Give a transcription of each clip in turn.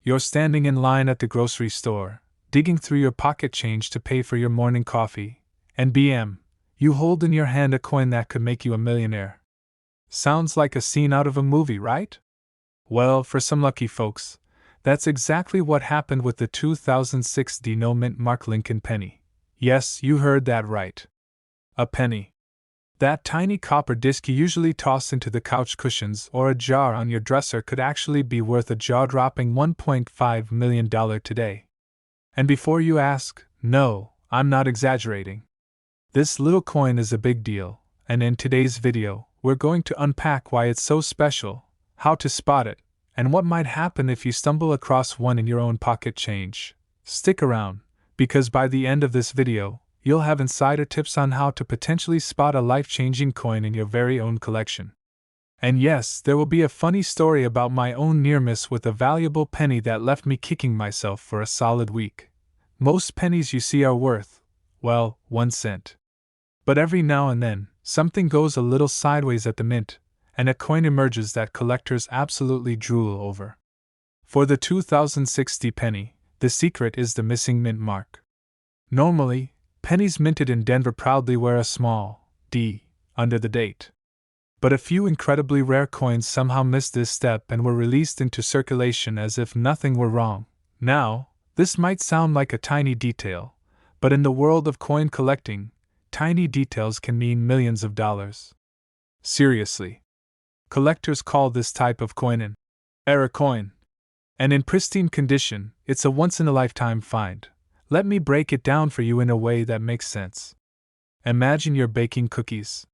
You're standing in line at the grocery store, digging through your pocket change to pay for your morning coffee, and you hold in your hand a coin that could make you a millionaire. Sounds like a scene out of a movie, right? Well, for some lucky folks, that's exactly what happened with the 2006 no mint mark Lincoln penny. Yes, you heard that right. A penny. That tiny copper disc you usually toss into the couch cushions or a jar on your dresser could actually be worth a jaw-dropping $1.5 million today. And before you ask, no, I'm not exaggerating. This little coin is a big deal, and in today's video, we're going to unpack why it's so special, how to spot it, and what might happen if you stumble across one in your own pocket change. Stick around, because by the end of this video, you'll have insider tips on how to potentially spot a life-changing coin in your very own collection. And yes, there will be a funny story about my own near-miss with a valuable penny that left me kicking myself for a solid week. Most pennies you see are worth, well, 1 cent. But every now and then, something goes a little sideways at the mint, and a coin emerges that collectors absolutely drool over. For the 2006 penny, the secret is the missing mint mark. Normally, pennies minted in Denver proudly wear a small D under the date. But a few incredibly rare coins somehow missed this step and were released into circulation as if nothing were wrong. Now, this might sound like a tiny detail, but in the world of coin collecting, tiny details can mean millions of dollars. Seriously. Collectors call this type of coin an error coin. And in pristine condition, it's a once-in-a-lifetime find. Let me break it down for you in a way that makes sense. Imagine you're baking cookies.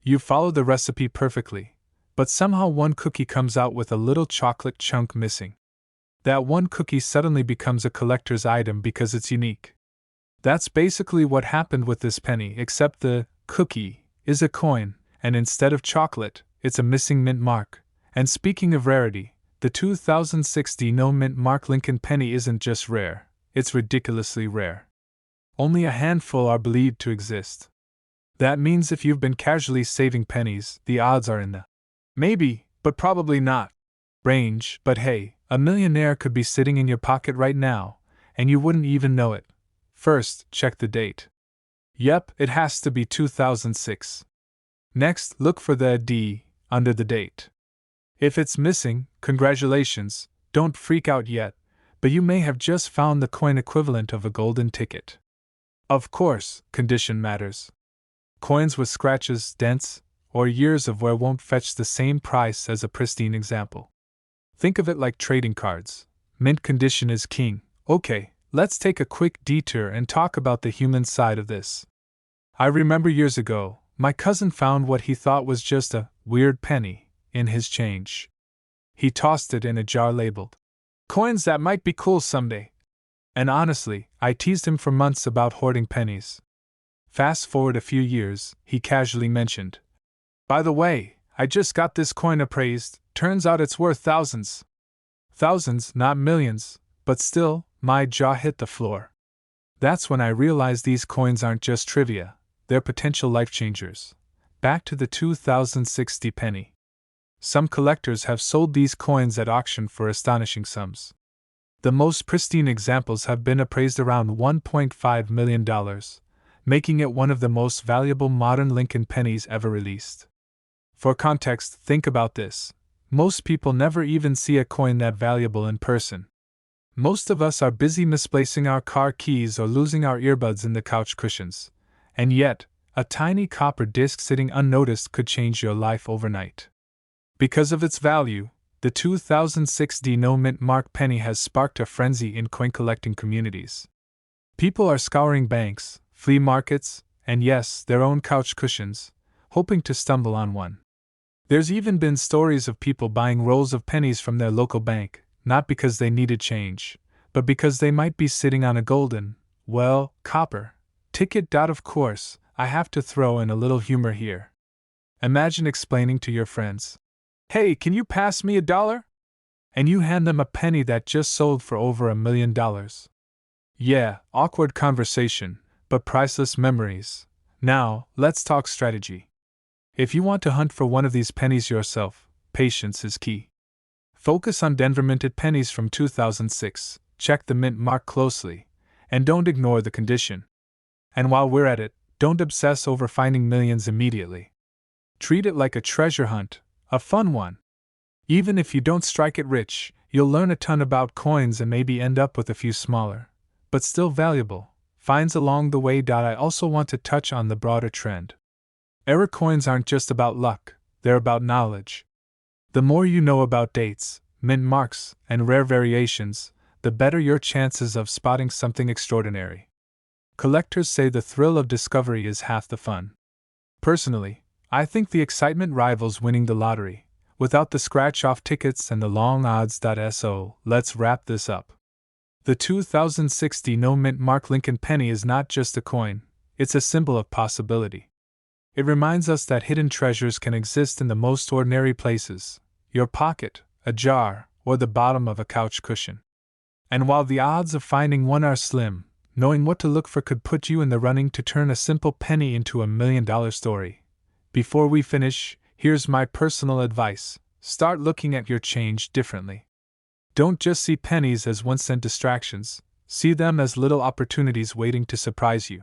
You follow the recipe perfectly, but somehow one cookie comes out with a little chocolate chunk missing. That one cookie suddenly becomes a collector's item because it's unique. That's basically what happened with this penny, except the cookie is a coin, and instead of chocolate, it's a missing mint mark. And speaking of rarity, the 2006 no mint mark Lincoln penny isn't just rare, it's ridiculously rare. Only a handful are believed to exist. That means if you've been casually saving pennies, the odds are in the maybe, but probably not range. But hey, a millionaire could be sitting in your pocket right now, and you wouldn't even know it. First, check the date. Yep, it has to be 2006. Next, look for the D under the date. If it's missing, congratulations, don't freak out yet, but you may have just found the coin equivalent of a golden ticket. Of course, condition matters. Coins with scratches, dents, or years of wear won't fetch the same price as a pristine example. Think of it like trading cards. Mint condition is king. Okay, let's take a quick detour and talk about the human side of this. I remember years ago, my cousin found what he thought was just a weird penny in his change. He tossed it in a jar labeled coins that might be cool someday. And honestly, I teased him for months about hoarding pennies. Fast forward a few years, he casually mentioned, "By the way, I just got this coin appraised, turns out it's worth thousands." Thousands, not millions, but still, my jaw hit the floor. That's when I realized these coins aren't just trivia, they're potential life changers. Back to the 2006 penny. Some collectors have sold these coins at auction for astonishing sums. The most pristine examples have been appraised around $1.5 million, making it one of the most valuable modern Lincoln pennies ever released. For context, think about this. Most people never even see a coin that valuable in person. Most of us are busy misplacing our car keys or losing our earbuds in the couch cushions. And yet, a tiny copper disc sitting unnoticed could change your life overnight. Because of its value, the 2006 no mint mark penny has sparked a frenzy in coin collecting communities. People are scouring banks, flea markets, and yes, their own couch cushions, hoping to stumble on one. There's even been stories of people buying rolls of pennies from their local bank, not because they needed change, but because they might be sitting on a golden, well, copper ticket. Of course, I have to throw in a little humor here. Imagine explaining to your friends, "Hey, can you pass me $1?" And you hand them a penny that just sold for over $1 million. Yeah, awkward conversation, but priceless memories. Now, let's talk strategy. If you want to hunt for one of these pennies yourself, patience is key. Focus on Denver minted pennies from 2006, check the mint mark closely, and don't ignore the condition. And while we're at it, don't obsess over finding millions immediately. Treat it like a treasure hunt, a fun one. Even if you don't strike it rich, you'll learn a ton about coins and maybe end up with a few smaller, but still valuable, finds along the way. I also want to touch on the broader trend. Error coins aren't just about luck, they're about knowledge. The more you know about dates, mint marks, and rare variations, the better your chances of spotting something extraordinary. Collectors say the thrill of discovery is half the fun. Personally, I think the excitement rivals winning the lottery, without the scratch-off tickets and the long odds. So, let's wrap this up. The 2060 no-mint mark Lincoln penny is not just a coin, it's a symbol of possibility. It reminds us that hidden treasures can exist in the most ordinary places: your pocket, a jar, or the bottom of a couch cushion. And while the odds of finding one are slim, knowing what to look for could put you in the running to turn a simple penny into $1 million story. Before we finish, here's my personal advice: start looking at your change differently. Don't just see pennies as 1-cent distractions, see them as little opportunities waiting to surprise you.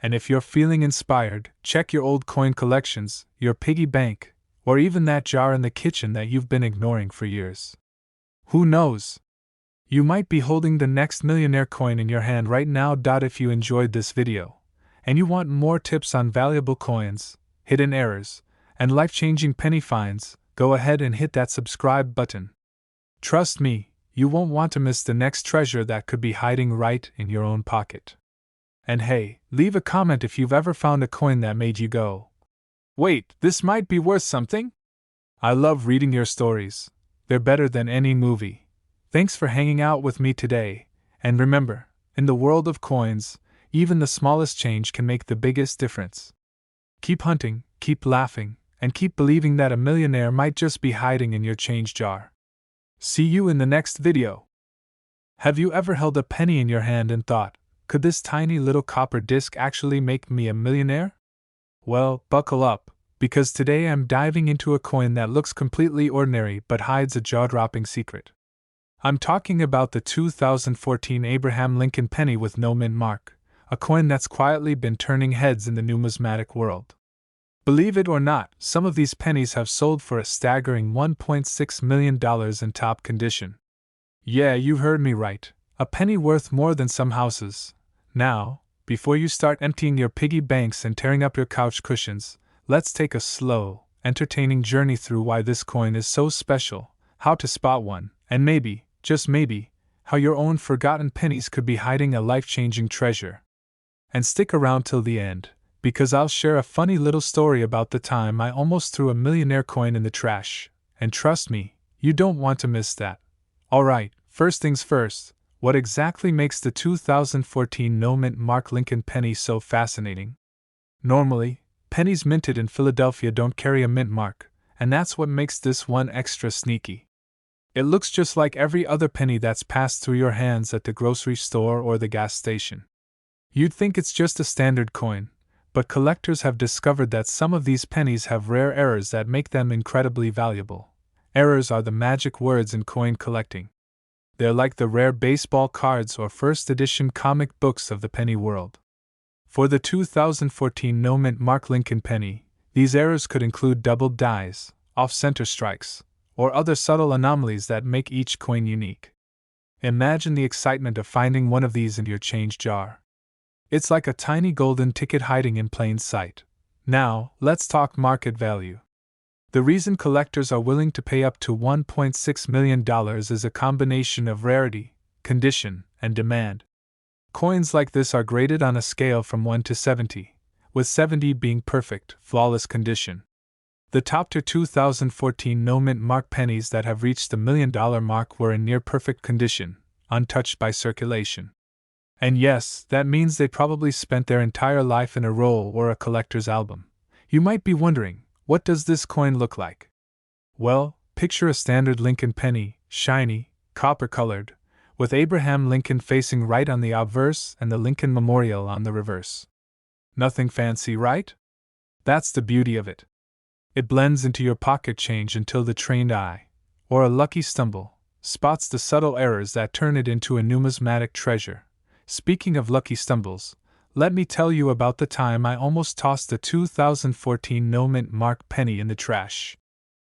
And if you're feeling inspired, check your old coin collections, your piggy bank, or even that jar in the kitchen that you've been ignoring for years. Who knows? You might be holding the next millionaire coin in your hand right now. If you enjoyed this video, and you want more tips on valuable coins, hidden errors, and life-changing penny finds, go ahead and hit that subscribe button. Trust me, you won't want to miss the next treasure that could be hiding right in your own pocket. And hey, leave a comment if you've ever found a coin that made you go, "Wait, this might be worth something?" I love reading your stories. They're better than any movie. Thanks for hanging out with me today, and remember, in the world of coins, even the smallest change can make the biggest difference. Keep hunting, keep laughing, and keep believing that a millionaire might just be hiding in your change jar. See you in the next video. Have you ever held a penny in your hand and thought, could this tiny little copper disc actually make me a millionaire? Well, buckle up, because today I'm diving into a coin that looks completely ordinary but hides a jaw-dropping secret. I'm talking about the 2014 Abraham Lincoln penny with no mint mark, a coin that's quietly been turning heads in the numismatic world. Believe it or not, some of these pennies have sold for a staggering $1.6 million in top condition. Yeah, you heard me right, a penny worth more than some houses. Now, before you start emptying your piggy banks and tearing up your couch cushions, let's take a slow, entertaining journey through why this coin is so special, how to spot one, and maybe, just maybe, how your own forgotten pennies could be hiding a life-changing treasure. And stick around till the end, because I'll share a funny little story about the time I almost threw a millionaire coin in the trash, and trust me, you don't want to miss that. Alright, first things first, what exactly makes the 2014 no-mint mark Lincoln penny so fascinating? Normally, pennies minted in Philadelphia don't carry a mint mark, and that's what makes this one extra sneaky. It looks just like every other penny that's passed through your hands at the grocery store or the gas station. You'd think it's just a standard coin, but collectors have discovered that some of these pennies have rare errors that make them incredibly valuable. Errors are the magic words in coin collecting. They're like the rare baseball cards or first edition comic books of the penny world. For the 2014 no-mint mark Lincoln penny, these errors could include doubled dies, off-center strikes, or other subtle anomalies that make each coin unique. Imagine the excitement of finding one of these in your change jar. It's like a tiny golden ticket hiding in plain sight. Now, let's talk market value. The reason collectors are willing to pay up to $1.6 million is a combination of rarity, condition, and demand. Coins like this are graded on a scale from 1 to 70, with 70 being perfect, flawless condition. The top-tier 2014 no-mint mark pennies that have reached the $1 million mark were in near-perfect condition, untouched by circulation. And yes, that means they probably spent their entire life in a roll or a collector's album. You might be wondering, what does this coin look like? Well, picture a standard Lincoln penny, shiny, copper-colored, with Abraham Lincoln facing right on the obverse and the Lincoln Memorial on the reverse. Nothing fancy, right? That's the beauty of it. It blends into your pocket change until the trained eye, or a lucky stumble, spots the subtle errors that turn it into a numismatic treasure. Speaking of lucky stumbles, let me tell you about the time I almost tossed the 2014 no mint mark penny in the trash.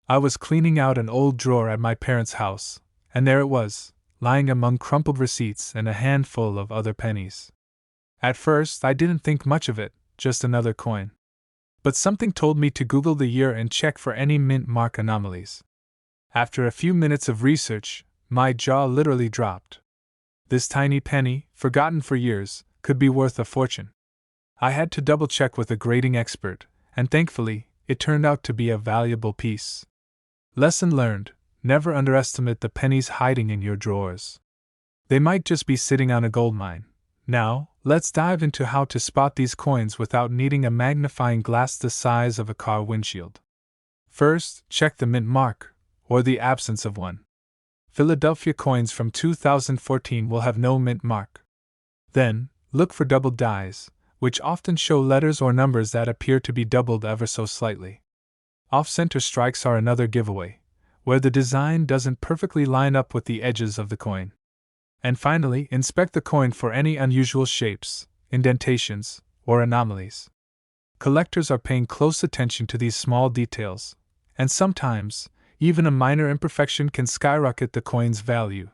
I was cleaning out an old drawer at my parents' house, and there it was, lying among crumpled receipts and a handful of other pennies. At first, I didn't think much of it, just another coin. But something told me to Google the year and check for any mint mark anomalies. After a few minutes of research, my jaw literally dropped. This tiny penny, forgotten for years, could be worth a fortune. I had to double-check with a grading expert, and thankfully, it turned out to be a valuable piece. Lesson learned: never underestimate the pennies hiding in your drawers. They might just be sitting on a gold mine. Now, let's dive into how to spot these coins without needing a magnifying glass the size of a car windshield. First, check the mint mark, or the absence of one. Philadelphia coins from 2014 will have no mint mark. Then, look for doubled dies, which often show letters or numbers that appear to be doubled ever so slightly. Off-center strikes are another giveaway, where the design doesn't perfectly line up with the edges of the coin. And finally, inspect the coin for any unusual shapes, indentations, or anomalies. Collectors are paying close attention to these small details, and sometimes, even a minor imperfection can skyrocket the coin's value.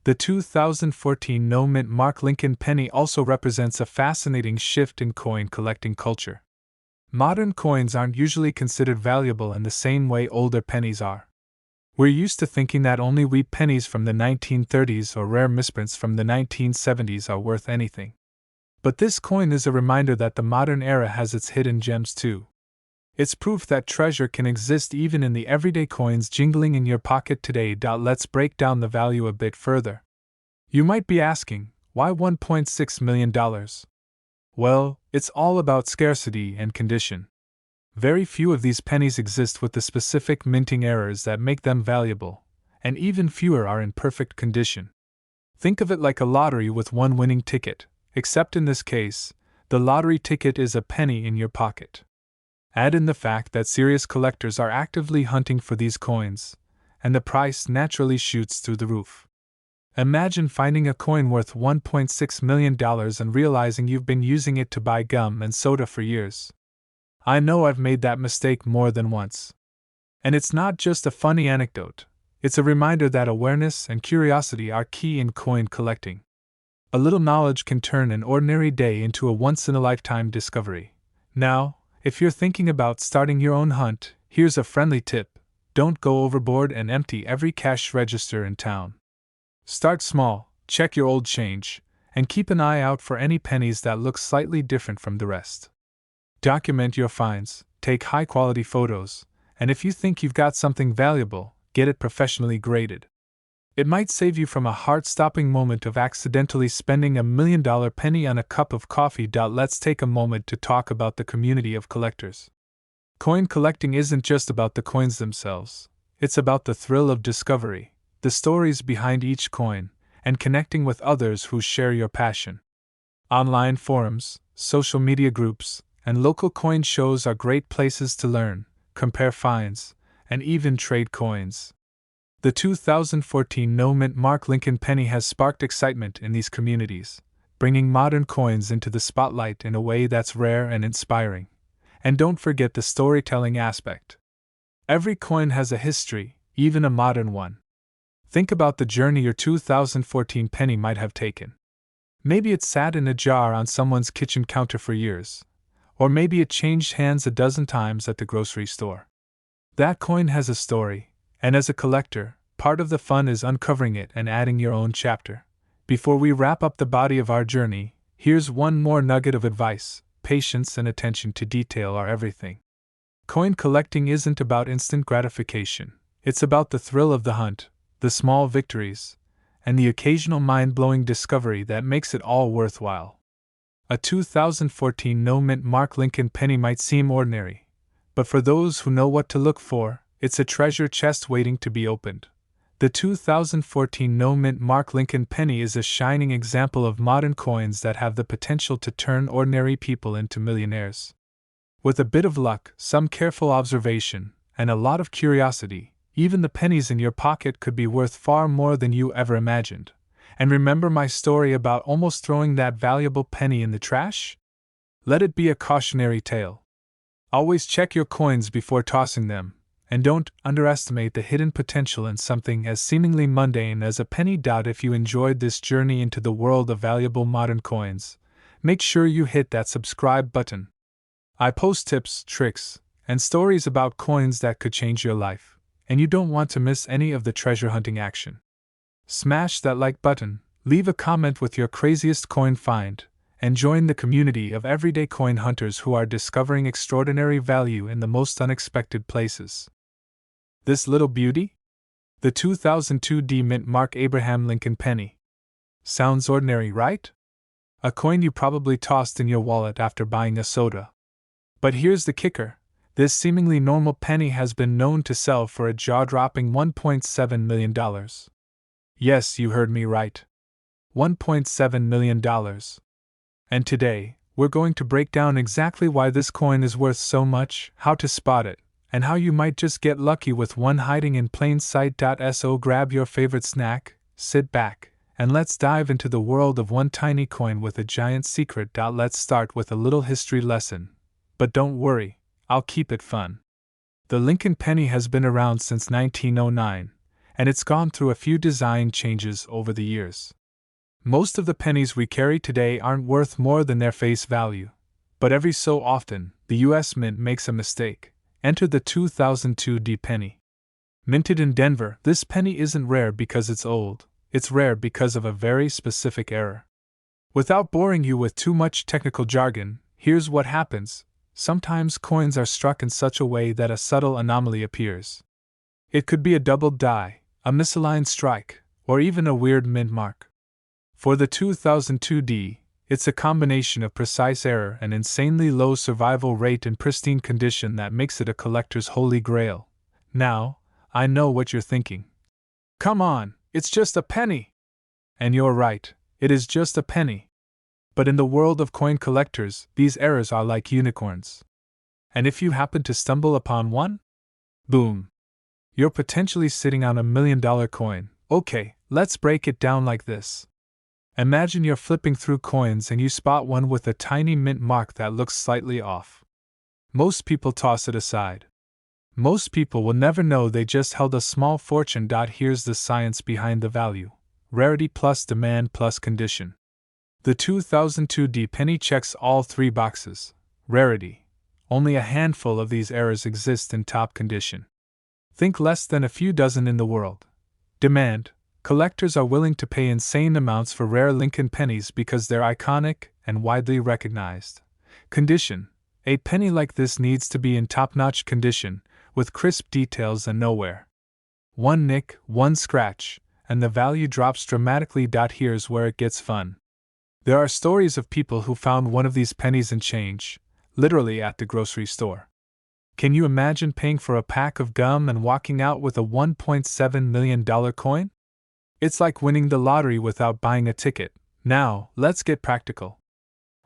The 2014 no mint mark Lincoln penny also represents a fascinating shift in coin collecting culture. Modern coins aren't usually considered valuable in the same way older pennies are. We're used to thinking that only wheat pennies from the 1930s or rare misprints from the 1970s are worth anything. But this coin is a reminder that the modern era has its hidden gems too. It's proof that treasure can exist even in the everyday coins jingling in your pocket today. Let's break down the value a bit further. You might be asking, why $1.6 million? Well, it's all about scarcity and condition. Very few of these pennies exist with the specific minting errors that make them valuable, and even fewer are in perfect condition. Think of it like a lottery with one winning ticket, except in this case, the lottery ticket is a penny in your pocket. Add in the fact that serious collectors are actively hunting for these coins, and the price naturally shoots through the roof. Imagine finding a coin worth $1.6 million and realizing you've been using it to buy gum and soda for years. I know I've made that mistake more than once. And it's not just a funny anecdote, it's a reminder that awareness and curiosity are key in coin collecting. A little knowledge can turn an ordinary day into a once-in-a-lifetime discovery. Now, if you're thinking about starting your own hunt, here's a friendly tip: don't go overboard and empty every cash register in town. Start small, check your old change, and keep an eye out for any pennies that look slightly different from the rest. Document your finds, take high-quality photos, and if you think you've got something valuable, get it professionally graded. It might save you from a heart-stopping moment of accidentally spending $1 million penny on a cup of coffee. Let's take a moment to talk about the community of collectors. Coin collecting isn't just about the coins themselves, it's about the thrill of discovery, the stories behind each coin, and connecting with others who share your passion. Online forums, social media groups, and local coin shows are great places to learn, compare finds, and even trade coins. The 2014 no mint mark Lincoln penny has sparked excitement in these communities, bringing modern coins into the spotlight in a way that's rare and inspiring. And don't forget the storytelling aspect. Every coin has a history, even a modern one. Think about the journey your 2014 penny might have taken. Maybe it sat in a jar on someone's kitchen counter for years. Or maybe it changed hands a dozen times at the grocery store. That coin has a story, and as a collector, part of the fun is uncovering it and adding your own chapter. Before we wrap up the body of our journey, here's one more nugget of advice: patience and attention to detail are everything. Coin collecting isn't about instant gratification, it's about the thrill of the hunt, the small victories, and the occasional mind-blowing discovery that makes it all worthwhile. A 2014 no mint mark Lincoln penny might seem ordinary, but for those who know what to look for, it's a treasure chest waiting to be opened. The 2014 no mint mark Lincoln penny is a shining example of modern coins that have the potential to turn ordinary people into millionaires. With a bit of luck, some careful observation, and a lot of curiosity, even the pennies in your pocket could be worth far more than you ever imagined. And remember my story about almost throwing that valuable penny in the trash? Let it be a cautionary tale. Always check your coins before tossing them, and don't underestimate the hidden potential in something as seemingly mundane as a penny. If you enjoyed this journey into the world of valuable modern coins, make sure you hit that subscribe button. I post tips, tricks, and stories about coins that could change your life, and you don't want to miss any of the treasure hunting action. Smash that like button, leave a comment with your craziest coin find, and join the community of everyday coin hunters who are discovering extraordinary value in the most unexpected places. This little beauty? The 2002 D Mint Mark Abraham Lincoln penny. Sounds ordinary, right? A coin you probably tossed in your wallet after buying a soda. But here's the kicker. This seemingly normal penny has been known to sell for a jaw-dropping $1.7 million. Yes, you heard me right. $1.7 million. And today, we're going to break down exactly why this coin is worth so much, how to spot it, and how you might just get lucky with one hiding in plain sight. So grab your favorite snack, sit back, and let's dive into the world of one tiny coin with a giant secret. Let's start with a little history lesson. But don't worry, I'll keep it fun. The Lincoln penny has been around since 1909, and it's gone through a few design changes over the years. Most of the pennies we carry today aren't worth more than their face value, but every so often, the US Mint makes a mistake. Enter the 2002 D penny. Minted in Denver, this penny isn't rare because it's old, it's rare because of a very specific error. Without boring you with too much technical jargon, here's what happens. Sometimes coins are struck in such a way that a subtle anomaly appears. It could be a doubled die, a misaligned strike, or even a weird mint mark. For the 2002 D, it's a combination of precise error and insanely low survival rate in pristine condition that makes it a collector's holy grail. Now, I know what you're thinking. Come on, it's just a penny! And you're right, it is just a penny. But in the world of coin collectors, these errors are like unicorns. And if you happen to stumble upon one? Boom! You're potentially sitting on $1 million coin. Okay, let's break it down like this. Imagine you're flipping through coins and you spot one with a tiny mint mark that looks slightly off. Most people toss it aside. Most people will never know they just held a small fortune. Here's the science behind the value. Rarity plus demand plus condition. The 2002 D penny checks all three boxes. Rarity. Only a handful of these errors exist in top condition. Think less than a few dozen in the world. Demand. Collectors are willing to pay insane amounts for rare Lincoln pennies because they're iconic and widely recognized. Condition. A penny like this needs to be in top-notch condition, with crisp details and no wear. One nick, one scratch, and the value drops dramatically. Here's where it gets fun. There are stories of people who found one of these pennies and change, literally at the grocery store. Can you imagine paying for a pack of gum and walking out with a $1.7 million coin? It's like winning the lottery without buying a ticket. Now, let's get practical.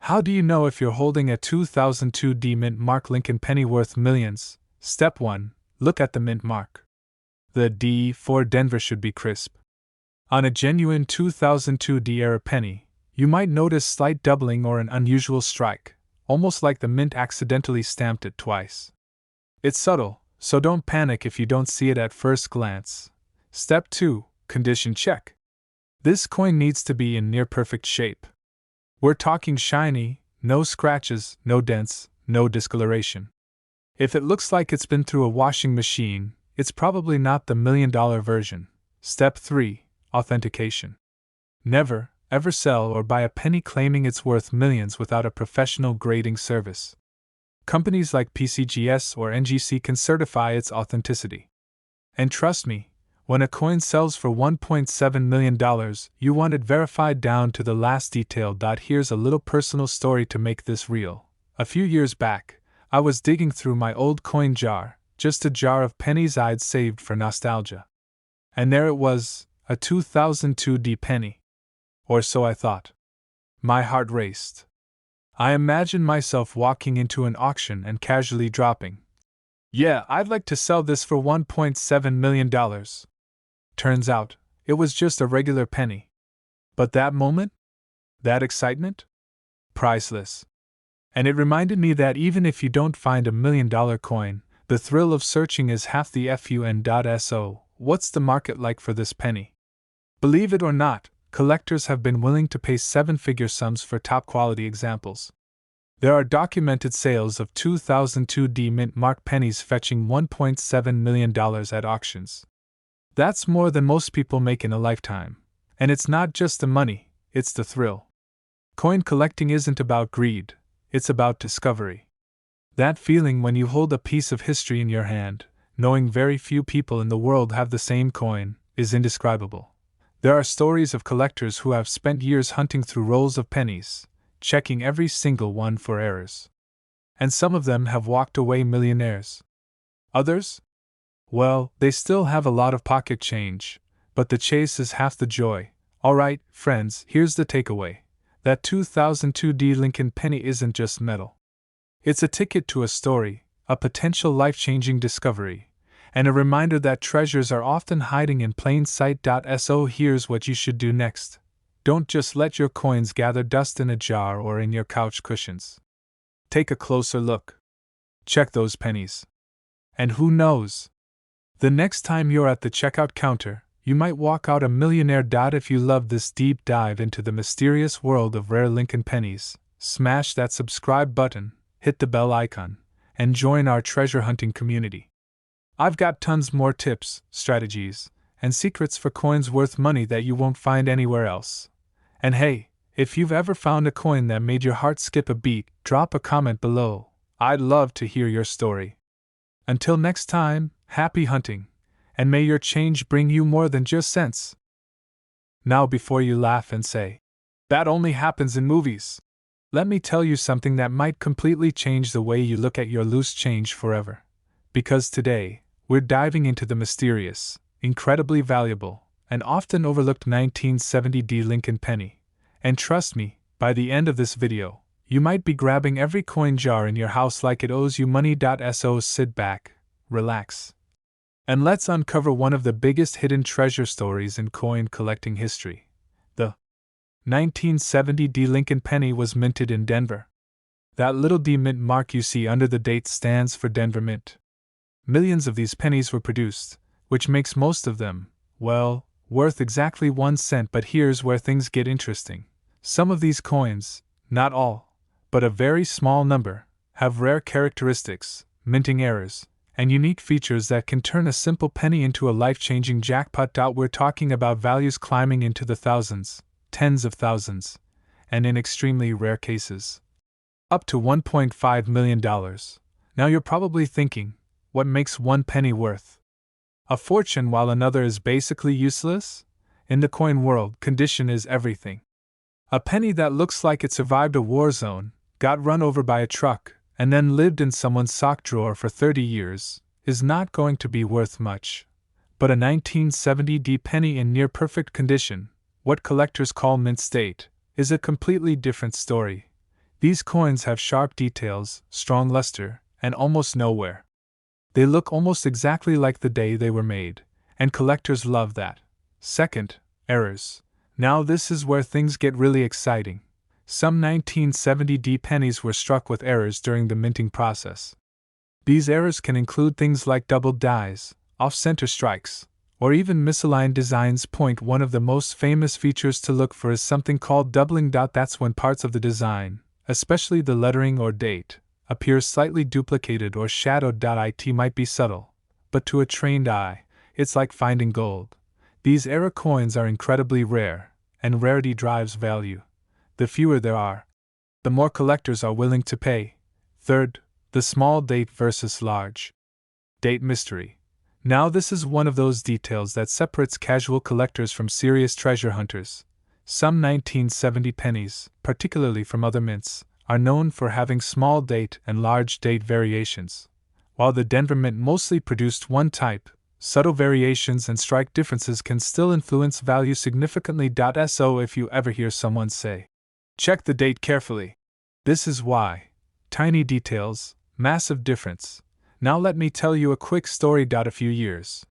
How do you know if you're holding a 2002 D Mint Mark Lincoln penny worth millions? Step 1. Look at the mint mark. The D for Denver should be crisp. On a genuine 2002 D era penny, you might notice slight doubling or an unusual strike, almost like the mint accidentally stamped it twice. It's subtle, so don't panic if you don't see it at first glance. Step 2. Condition check. This coin needs to be in near-perfect shape. We're talking shiny, no scratches, no dents, no discoloration. If it looks like it's been through a washing machine, it's probably not the $1 million version. Step 3. Authentication. Never, ever sell or buy a penny claiming it's worth millions without a professional grading service. Companies like PCGS or NGC can certify its authenticity. And trust me, when a coin sells for $1.7 million, you want it verified down to the last detail. Here's a little personal story to make this real. A few years back, I was digging through my old coin jar, just a jar of pennies I'd saved for nostalgia. And there it was, a 2002 D penny. Or so I thought. My heart raced. I imagined myself walking into an auction and casually dropping Yeah, I'd like to sell this for $1.7 million. Turns out, it was just a regular penny. But that moment? That excitement? Priceless. And it reminded me that even if you don't find $1 million coin, the thrill of searching is half the fun.so. What's the market like for this penny? Believe it or not, collectors have been willing to pay seven-figure sums for top-quality examples. There are documented sales of 2002D mint-marked pennies fetching $1.7 million at auctions. That's more than most people make in a lifetime. And it's not just the money, it's the thrill. Coin collecting isn't about greed, it's about discovery. That feeling when you hold a piece of history in your hand, knowing very few people in the world have the same coin, is indescribable. There are stories of collectors who have spent years hunting through rolls of pennies, checking every single one for errors. And some of them have walked away millionaires. Others? Well, they still have a lot of pocket change, but the chase is half the joy. Alright, friends, here's the takeaway. That 2002D Lincoln penny isn't just metal. It's a ticket to a story, a potential life-changing discovery, and a reminder that treasures are often hiding in plain sight. So here's what you should do next. Don't just let your coins gather dust in a jar or in your couch cushions. Take a closer look. Check those pennies. And who knows? The next time you're at the checkout counter, you might walk out a millionaire. If you love this deep dive into the mysterious world of rare Lincoln pennies, smash that subscribe button, hit the bell icon, and join our treasure hunting community. I've got tons more tips, strategies, and secrets for coins worth money that you won't find anywhere else. And hey, if you've ever found a coin that made your heart skip a beat, drop a comment below. I'd love to hear your story. Until next time, happy hunting, and may your change bring you more than just cents. Now, before you laugh and say, "That only happens in movies," let me tell you something that might completely change the way you look at your loose change forever. Because today, we're diving into the mysterious, incredibly valuable, and often overlooked 1970D Lincoln penny. And trust me, by the end of this video, you might be grabbing every coin jar in your house like it owes you money. So sit back, relax, and let's uncover one of the biggest hidden treasure stories in coin collecting history. The 1970D Lincoln penny was minted in Denver. That little D mint mark you see under the date stands for Denver Mint. Millions of these pennies were produced, which makes most of them, well, worth exactly 1 cent. But here's where things get interesting. Some of these coins, not all, but a very small number, have rare characteristics, minting errors, and unique features that can turn a simple penny into a life-changing jackpot. We're talking about values climbing into the thousands, tens of thousands, and in extremely rare cases, up to $1.5 million. Now you're probably thinking, what makes one penny worth a fortune while another is basically useless? In the coin world, condition is everything. A penny that looks like it survived a war zone, got run over by a truck, and then lived in someone's sock drawer for 30 years, is not going to be worth much. But a 1970D penny in near-perfect condition, what collectors call mint state, is a completely different story. These coins have sharp details, strong luster, and almost no wear. They look almost exactly like the day they were made, and collectors love that. Second, errors. Now this is where things get really exciting. Some 1970D pennies were struck with errors during the minting process. These errors can include things like doubled dies, off-center strikes, or even misaligned designs. One of the most famous features to look for is something called doubling. That's when parts of the design, especially the lettering or date, appears slightly duplicated or shadowed. It might be subtle, but to a trained eye, it's like finding gold. These error coins are incredibly rare, and rarity drives value. The fewer there are, the more collectors are willing to pay. Third, the small date versus large date mystery. Now this is one of those details that separates casual collectors from serious treasure hunters. Some 1970 pennies, particularly from other mints, are known for having small date and large date variations. While the Denver Mint mostly produced one type, subtle variations and strike differences can still influence value significantly. So if you ever hear someone say, "Check the date carefully," this is why. Tiny details, massive difference. Now let me tell you a quick story. A few years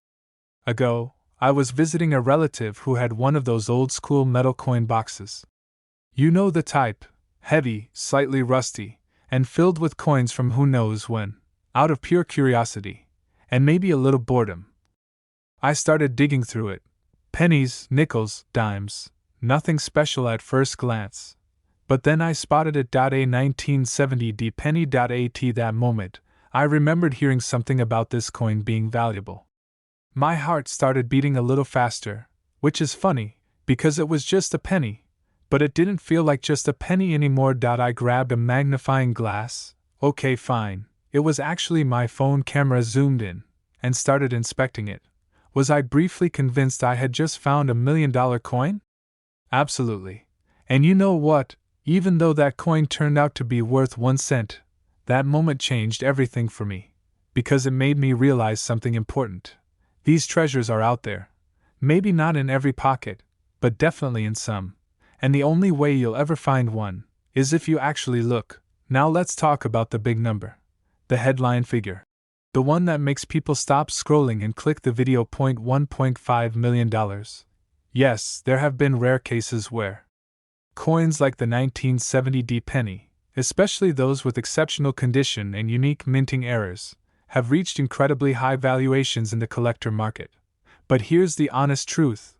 ago, I was visiting a relative who had one of those old school metal coin boxes. You know the type, heavy, slightly rusty, and filled with coins from who knows when. Out of pure curiosity, and maybe a little boredom, I started digging through it. Pennies, nickels, dimes, nothing special at first glance. But then I spotted it. A 1970 penny. At that moment, I remembered hearing something about this coin being valuable. My heart started beating a little faster, which is funny, because it was just a penny. But it didn't feel like just a penny anymore. I grabbed a magnifying glass. Okay, fine. It was actually my phone camera zoomed in, and started inspecting it. Was I briefly convinced I had just found $1 million coin? Absolutely. And you know what? Even though that coin turned out to be worth 1 cent, that moment changed everything for me. Because it made me realize something important. These treasures are out there. Maybe not in every pocket, but definitely in some. And the only way you'll ever find one is if you actually look. Now let's talk about the big number. The headline figure. The one that makes people stop scrolling and click the video. $1.5 million. Yes, there have been rare cases where coins like the 1970 penny, especially those with exceptional condition and unique minting errors, have reached incredibly high valuations in the collector market. But here's the honest truth.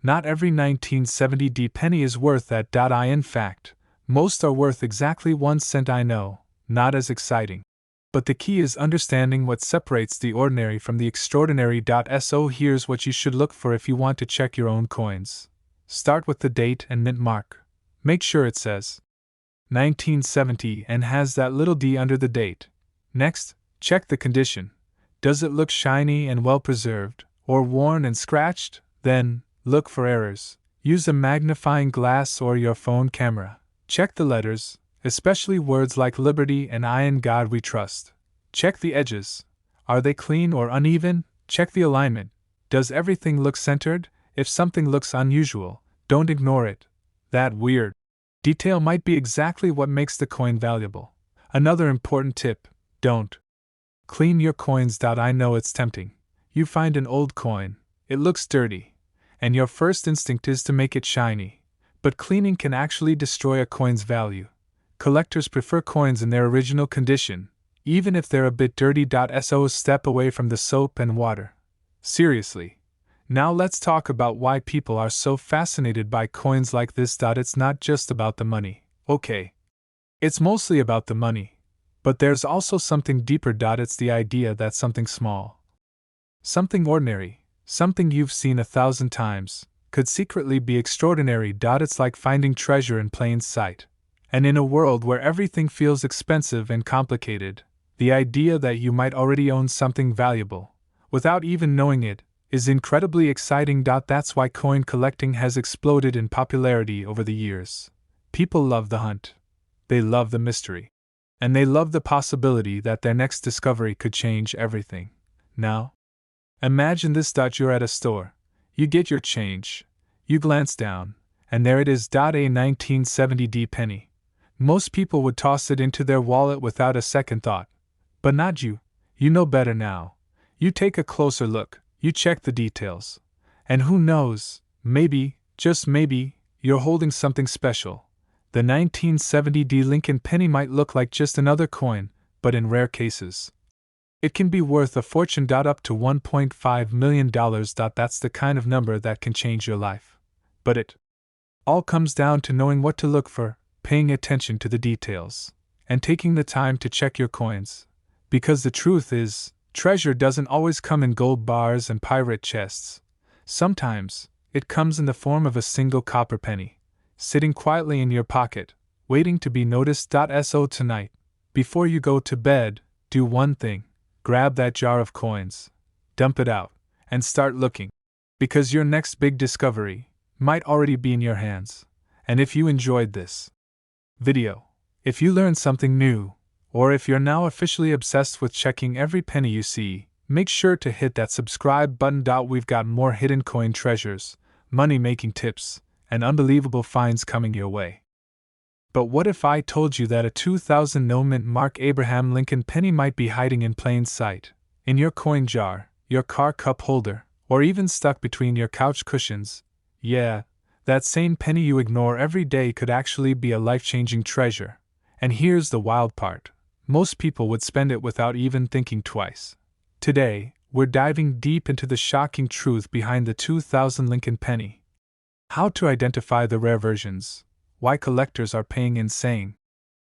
Not every 1970 penny is worth that. In fact, most are worth exactly 1 cent. I know, not as exciting. But the key is understanding what separates the ordinary from the extraordinary. So here's what you should look for if you want to check your own coins. Start with the date and mint mark. Make sure it says 1970 and has that little d under the date. Next, check the condition. Does it look shiny and well preserved, or worn and scratched? Then, look for errors. Use a magnifying glass or your phone camera. Check the letters, especially words like Liberty and I in God We Trust. Check the edges. Are they clean or uneven? Check the alignment. Does everything look centered? If something looks unusual, don't ignore it. That weird detail might be exactly what makes the coin valuable. Another important tip: don't clean your coins. I know it's tempting. You find an old coin, it looks dirty, and your first instinct is to make it shiny. But cleaning can actually destroy a coin's value. Collectors prefer coins in their original condition, even if they're a bit dirty. So step away from the soap and water. Seriously. Now let's talk about why people are so fascinated by coins like this. It's not just about the money. Okay. It's mostly about the money. But there's also something deeper. It's the idea that something small, something ordinary, something you've seen 1,000 times, could secretly be extraordinary. It's like finding treasure in plain sight. And in a world where everything feels expensive and complicated, the idea that you might already own something valuable, without even knowing it, is incredibly exciting. That's why coin collecting has exploded in popularity over the years. People love the hunt. They love the mystery. And they love the possibility that their next discovery could change everything. Now, imagine this. You're at a store. You get your change. You glance down, and there it is. A 1970 penny. Most people would toss it into their wallet without a second thought. But not you. You know better now. You take a closer look. You check the details. And who knows, maybe, just maybe, you're holding something special. The 1970 Lincoln penny might look like just another coin, but in rare cases, it can be worth a fortune. Up to $1.5 million. That's the kind of number that can change your life. But it all comes down to knowing what to look for, paying attention to the details, and taking the time to check your coins. Because the truth is, treasure doesn't always come in gold bars and pirate chests. Sometimes, it comes in the form of a single copper penny, sitting quietly in your pocket, waiting to be noticed. So tonight, before you go to bed, do one thing: grab that jar of coins, dump it out, and start looking. Because your next big discovery might already be in your hands. And if you enjoyed this video, if you learned something new, or if you're now officially obsessed with checking every penny you see, make sure to hit that subscribe button. We've got more hidden coin treasures, money-making tips, and unbelievable finds coming your way. But what if I told you that a 2000 no-mint Mark Abraham Lincoln penny might be hiding in plain sight, in your coin jar, your car cup holder, or even stuck between your couch cushions? Yeah, that same penny you ignore every day could actually be a life-changing treasure. And here's the wild part. Most people would spend it without even thinking twice. Today, we're diving deep into the shocking truth behind the 2000 Lincoln penny. How to identify the rare versions, why collectors are paying insane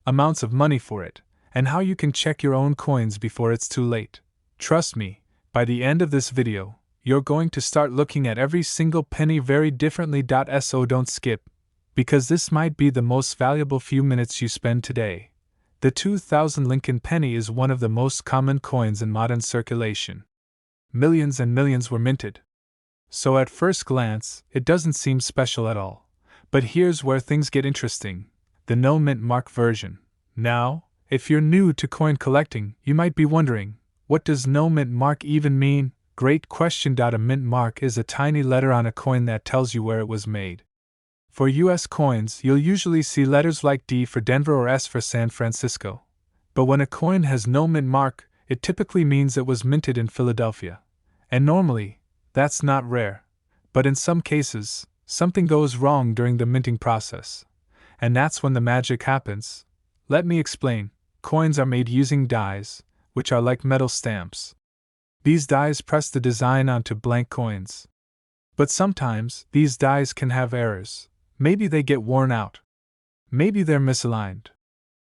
amounts of money for it, and how you can check your own coins before it's too late. Trust me, by the end of this video, you're going to start looking at every single penny very differently. So don't skip, because this might be the most valuable few minutes you spend today. The 2000 Lincoln penny is one of the most common coins in modern circulation. Millions and millions were minted. So at first glance, it doesn't seem special at all. But here's where things get interesting. The no-mint mark version. Now, if you're new to coin collecting, you might be wondering, what does no-mint mark even mean? Great question. A mint mark is a tiny letter on a coin that tells you where it was made. For US coins, you'll usually see letters like D for Denver or S for San Francisco. But when a coin has no mint mark, it typically means it was minted in Philadelphia. And normally, that's not rare. But in some cases, something goes wrong during the minting process. And that's when the magic happens. Let me explain. Coins are made using dies, which are like metal stamps. These dies press the design onto blank coins. But sometimes, these dies can have errors. Maybe they get worn out. Maybe they're misaligned.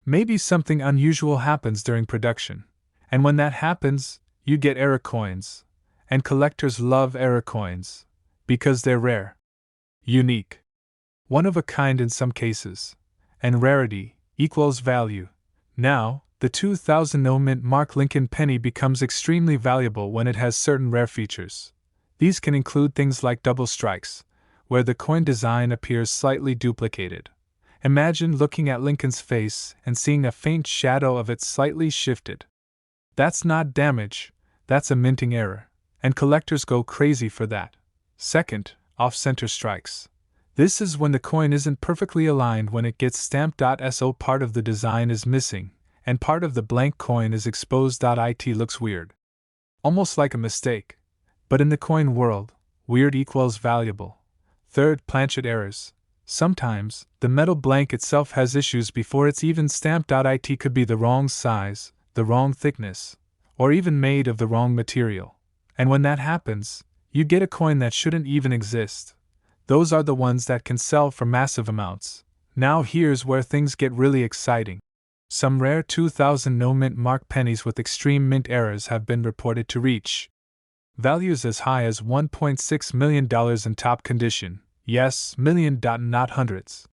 Maybe something unusual happens during production. And when that happens, you get error coins. And collectors love error coins. Because they're rare. Unique. One of a kind in some cases. And rarity equals value. Now, the 2000 no-mint Mark Lincoln penny becomes extremely valuable when it has certain rare features. These can include things like double strikes, where the coin design appears slightly duplicated. Imagine looking at Lincoln's face and seeing a faint shadow of it slightly shifted. That's not damage, that's a minting error, and collectors go crazy for that. Second, off-center strikes. This is when the coin isn't perfectly aligned when it gets stamped. So part of the design is missing, and part of the blank coin is exposed. It looks weird. Almost like a mistake. But in the coin world, weird equals valuable. Third, planchet errors. Sometimes, the metal blank itself has issues before it's even stamped. It could be the wrong size, the wrong thickness, or even made of the wrong material. And when that happens, you get a coin that shouldn't even exist. Those are the ones that can sell for massive amounts. Now here's where things get really exciting. Some rare 2000 no-mint mark pennies with extreme mint errors have been reported to reach values as high as $1.6 million in top condition. Yes, million. Not hundreds.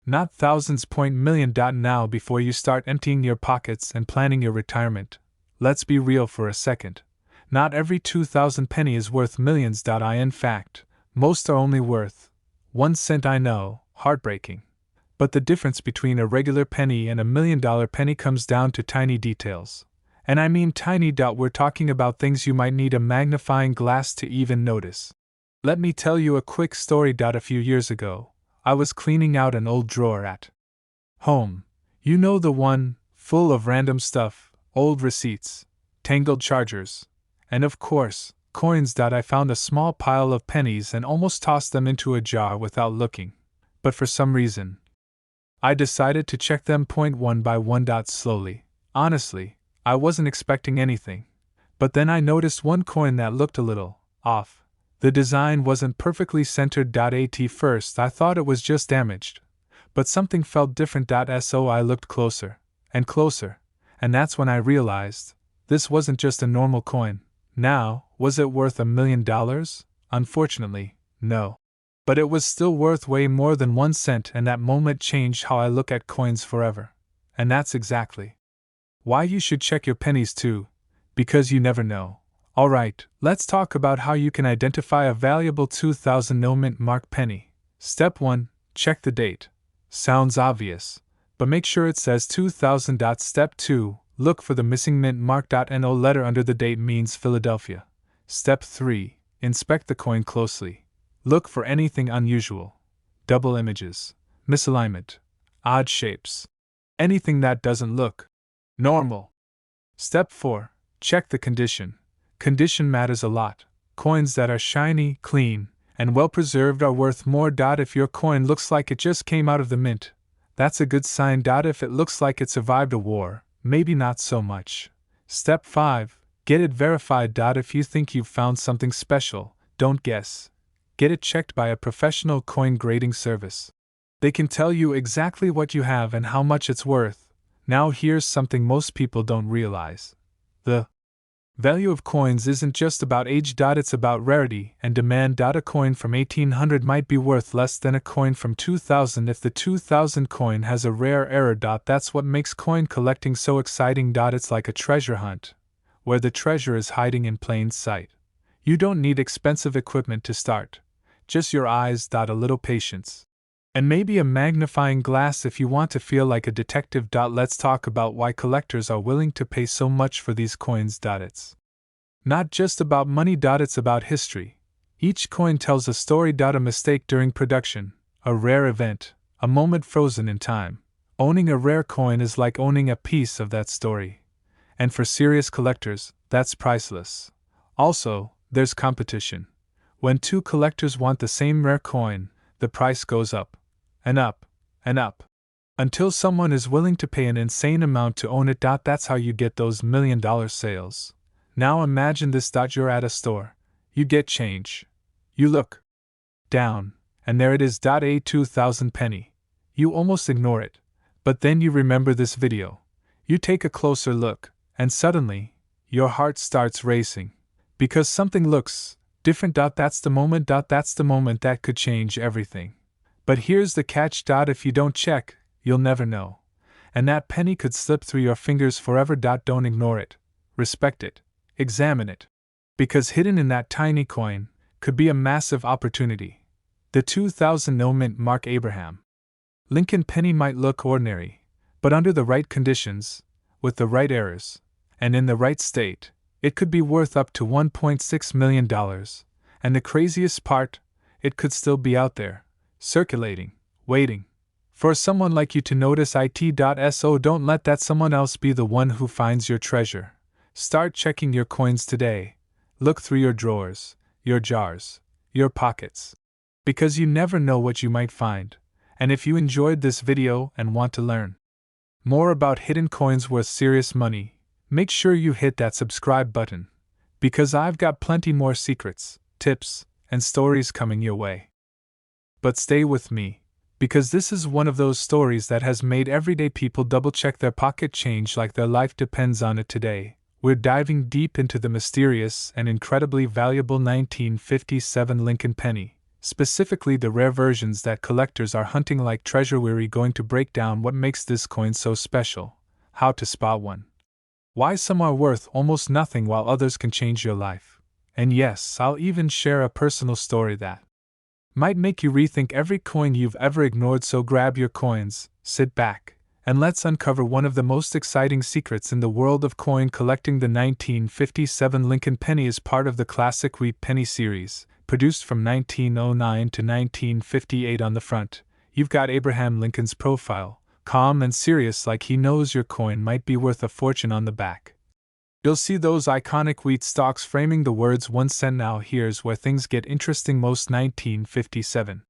Not thousands. Million. Now before you start emptying your pockets and planning your retirement, let's be real for a second. Not every 2000 penny is worth millions. In fact, most are only worth 1 cent. I know, heartbreaking. But the difference between a regular penny and $1 million penny comes down to tiny details. And I mean tiny. We're talking about things you might need a magnifying glass to even notice. Let me tell you a quick story. A few years ago, I was cleaning out an old drawer at home. You know, the one, full of random stuff, old receipts, tangled chargers, and of course, coins. I found a small pile of pennies and almost tossed them into a jar without looking. But for some reason, I decided to check them one by one. Slowly. Honestly, I wasn't expecting anything. But then I noticed one coin that looked a little off. The design wasn't perfectly centered. At first I thought it was just damaged. But something felt different. So I looked closer, and closer, and that's when I realized this wasn't just a normal coin. Now, was it worth $1 million? Unfortunately, no. But it was still worth way more than 1 cent, and that moment changed how I look at coins forever. And that's exactly why you should check your pennies too, because you never know. Alright, let's talk about how you can identify a valuable 2000 no-mint mark penny. Step 1. Check the date. Sounds obvious, but make sure it says 2000. Step 2. Look for the missing mint mark. No letter under the date means Philadelphia. Step 3. Inspect the coin closely. Look for anything unusual. Double images, misalignment, odd shapes. Anything that doesn't look normal. Step 4. Check the condition. Condition matters a lot. Coins that are shiny, clean, and well preserved are worth more. If your coin looks like it just came out of the mint, that's a good sign. If it looks like it survived a war, maybe not so much. Step 5. Get it verified. If you think you've found something special, don't guess. Get it checked by a professional coin grading service. They can tell you exactly what you have and how much it's worth. Now here's something most people don't realize. The value of coins isn't just about age. It's about rarity and demand. A coin from 1800 might be worth less than a coin from 2000 if the 2000 coin has a rare error. That's what makes coin collecting so exciting. It's like a treasure hunt, where the treasure is hiding in plain sight. You don't need expensive equipment to start, just your eyes. A little patience. And maybe a magnifying glass if you want to feel like a detective. Let's talk about why collectors are willing to pay so much for these coins. It's not just about money. It's about history. Each coin tells a story. A mistake during production, a rare event, a moment frozen in time. Owning a rare coin is like owning a piece of that story. And for serious collectors, that's priceless. Also, there's competition. When two collectors want the same rare coin, the price goes up, and up, and up, until someone is willing to pay an insane amount to own it. That's how you get those $1 million sales. Now imagine this. You're at a store. You get change. You look down, and there it is. A 2000 penny. You almost ignore it. But then you remember this video. You take a closer look, and suddenly, your heart starts racing. Because something looks different. That's the moment. That's the moment that could change everything. But here's the catch. If you don't check, you'll never know. And that penny could slip through your fingers forever. Don't ignore it. Respect it. Examine it. Because hidden in that tiny coin could be a massive opportunity. The 2000 no mint Mark Abraham Lincoln penny might look ordinary, but under the right conditions, with the right errors, and in the right state, it could be worth up to $1.6 million. And the craziest part, it could still be out there, circulating, waiting for someone like you to notice it. So don't let that someone else be the one who finds your treasure. Start checking your coins today. Look through your drawers, your jars, your pockets. Because you never know what you might find. And if you enjoyed this video and want to learn more about hidden coins worth serious money, make sure you hit that subscribe button. Because I've got plenty more secrets, tips, and stories coming your way. But stay with me, because this is one of those stories that has made everyday people double-check their pocket change like their life depends on it. Today, we're diving deep into the mysterious and incredibly valuable 1957 Lincoln penny, specifically the rare versions that collectors are hunting like treasure. We're going to break down what makes this coin so special, how to spot one, why some are worth almost nothing while others can change your life. And yes, I'll even share a personal story that might make you rethink every coin you've ever ignored. So grab your coins, sit back, and let's uncover one of the most exciting secrets in the world of coin collecting. The 1957 Lincoln penny is part of the classic Wheat Penny series, produced from 1909 to 1958. On the front, you've got Abraham Lincoln's profile, calm and serious like he knows your coin might be worth a fortune. On the back, you'll see those iconic wheat stalks framing the words 1 cent. Now here's where things get interesting. Most 1957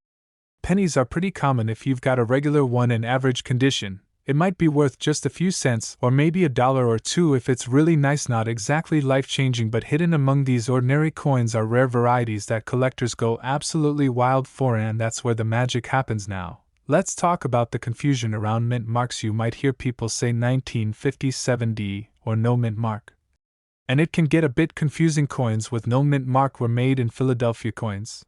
pennies are pretty common. If you've got a regular one in average condition, it might be worth just a few cents or maybe $1 or $2 if it's really nice. Not exactly life-changing, but hidden among these ordinary coins are rare varieties that collectors go absolutely wild for, and that's where the magic happens. Now, let's talk about the confusion around mint marks. You might hear people say 1957D or no mint mark. And it can get a bit confusing. Coins with no mint mark were made in Philadelphia. Coins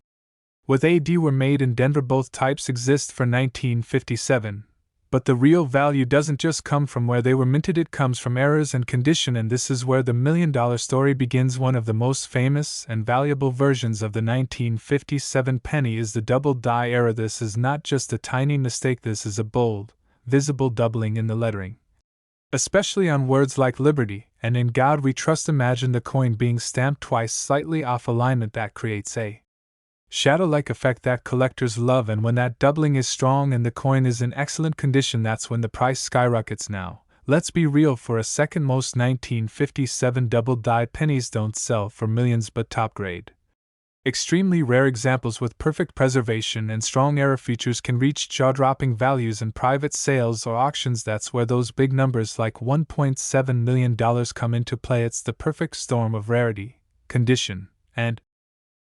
with AD were made in Denver. Both types exist for 1957, but the real value doesn't just come from where they were minted, it comes from errors and condition. And this is where the $1 million story begins. One of the most famous and valuable versions of the 1957 penny is the double die error. This is not just a tiny mistake, this is a bold, visible doubling in the lettering, especially on words like liberty and in God we trust. Imagine the coin being stamped twice, slightly off alignment. That creates a shadow-like effect that collectors love, and when that doubling is strong and the coin is in excellent condition, that's when the price skyrockets. Now, let's be real for a second. Most 1957 double-die pennies don't sell for millions, but top grade, extremely rare examples with perfect preservation and strong error features can reach jaw-dropping values in private sales or auctions. That's where those big numbers like $1.7 million come into play. It's the perfect storm of rarity, condition, and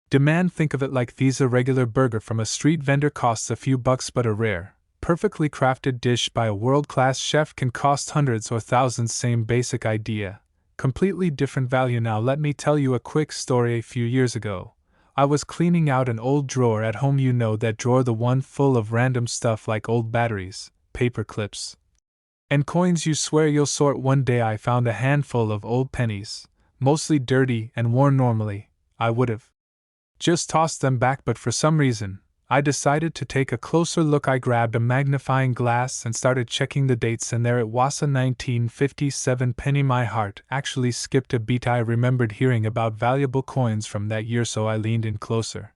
demand. Think of it like these: a regular burger from a street vendor costs a few bucks, but a rare, perfectly crafted dish by a world-class chef can cost hundreds or thousands. Same basic idea, completely different value. Now let me tell you a quick story. A few years ago, I was cleaning out an old drawer at home. You know that drawer, the one full of random stuff like old batteries, paper clips, and coins you swear you'll sort. One day I found a handful of old pennies, mostly dirty and worn. Normally, I would have just tossed them back, but for some reason, I decided to take a closer look. I grabbed a magnifying glass and started checking the dates, and there it was, a 1957 penny. My heart actually skipped a beat. I remembered hearing about valuable coins from that year, so I leaned in closer.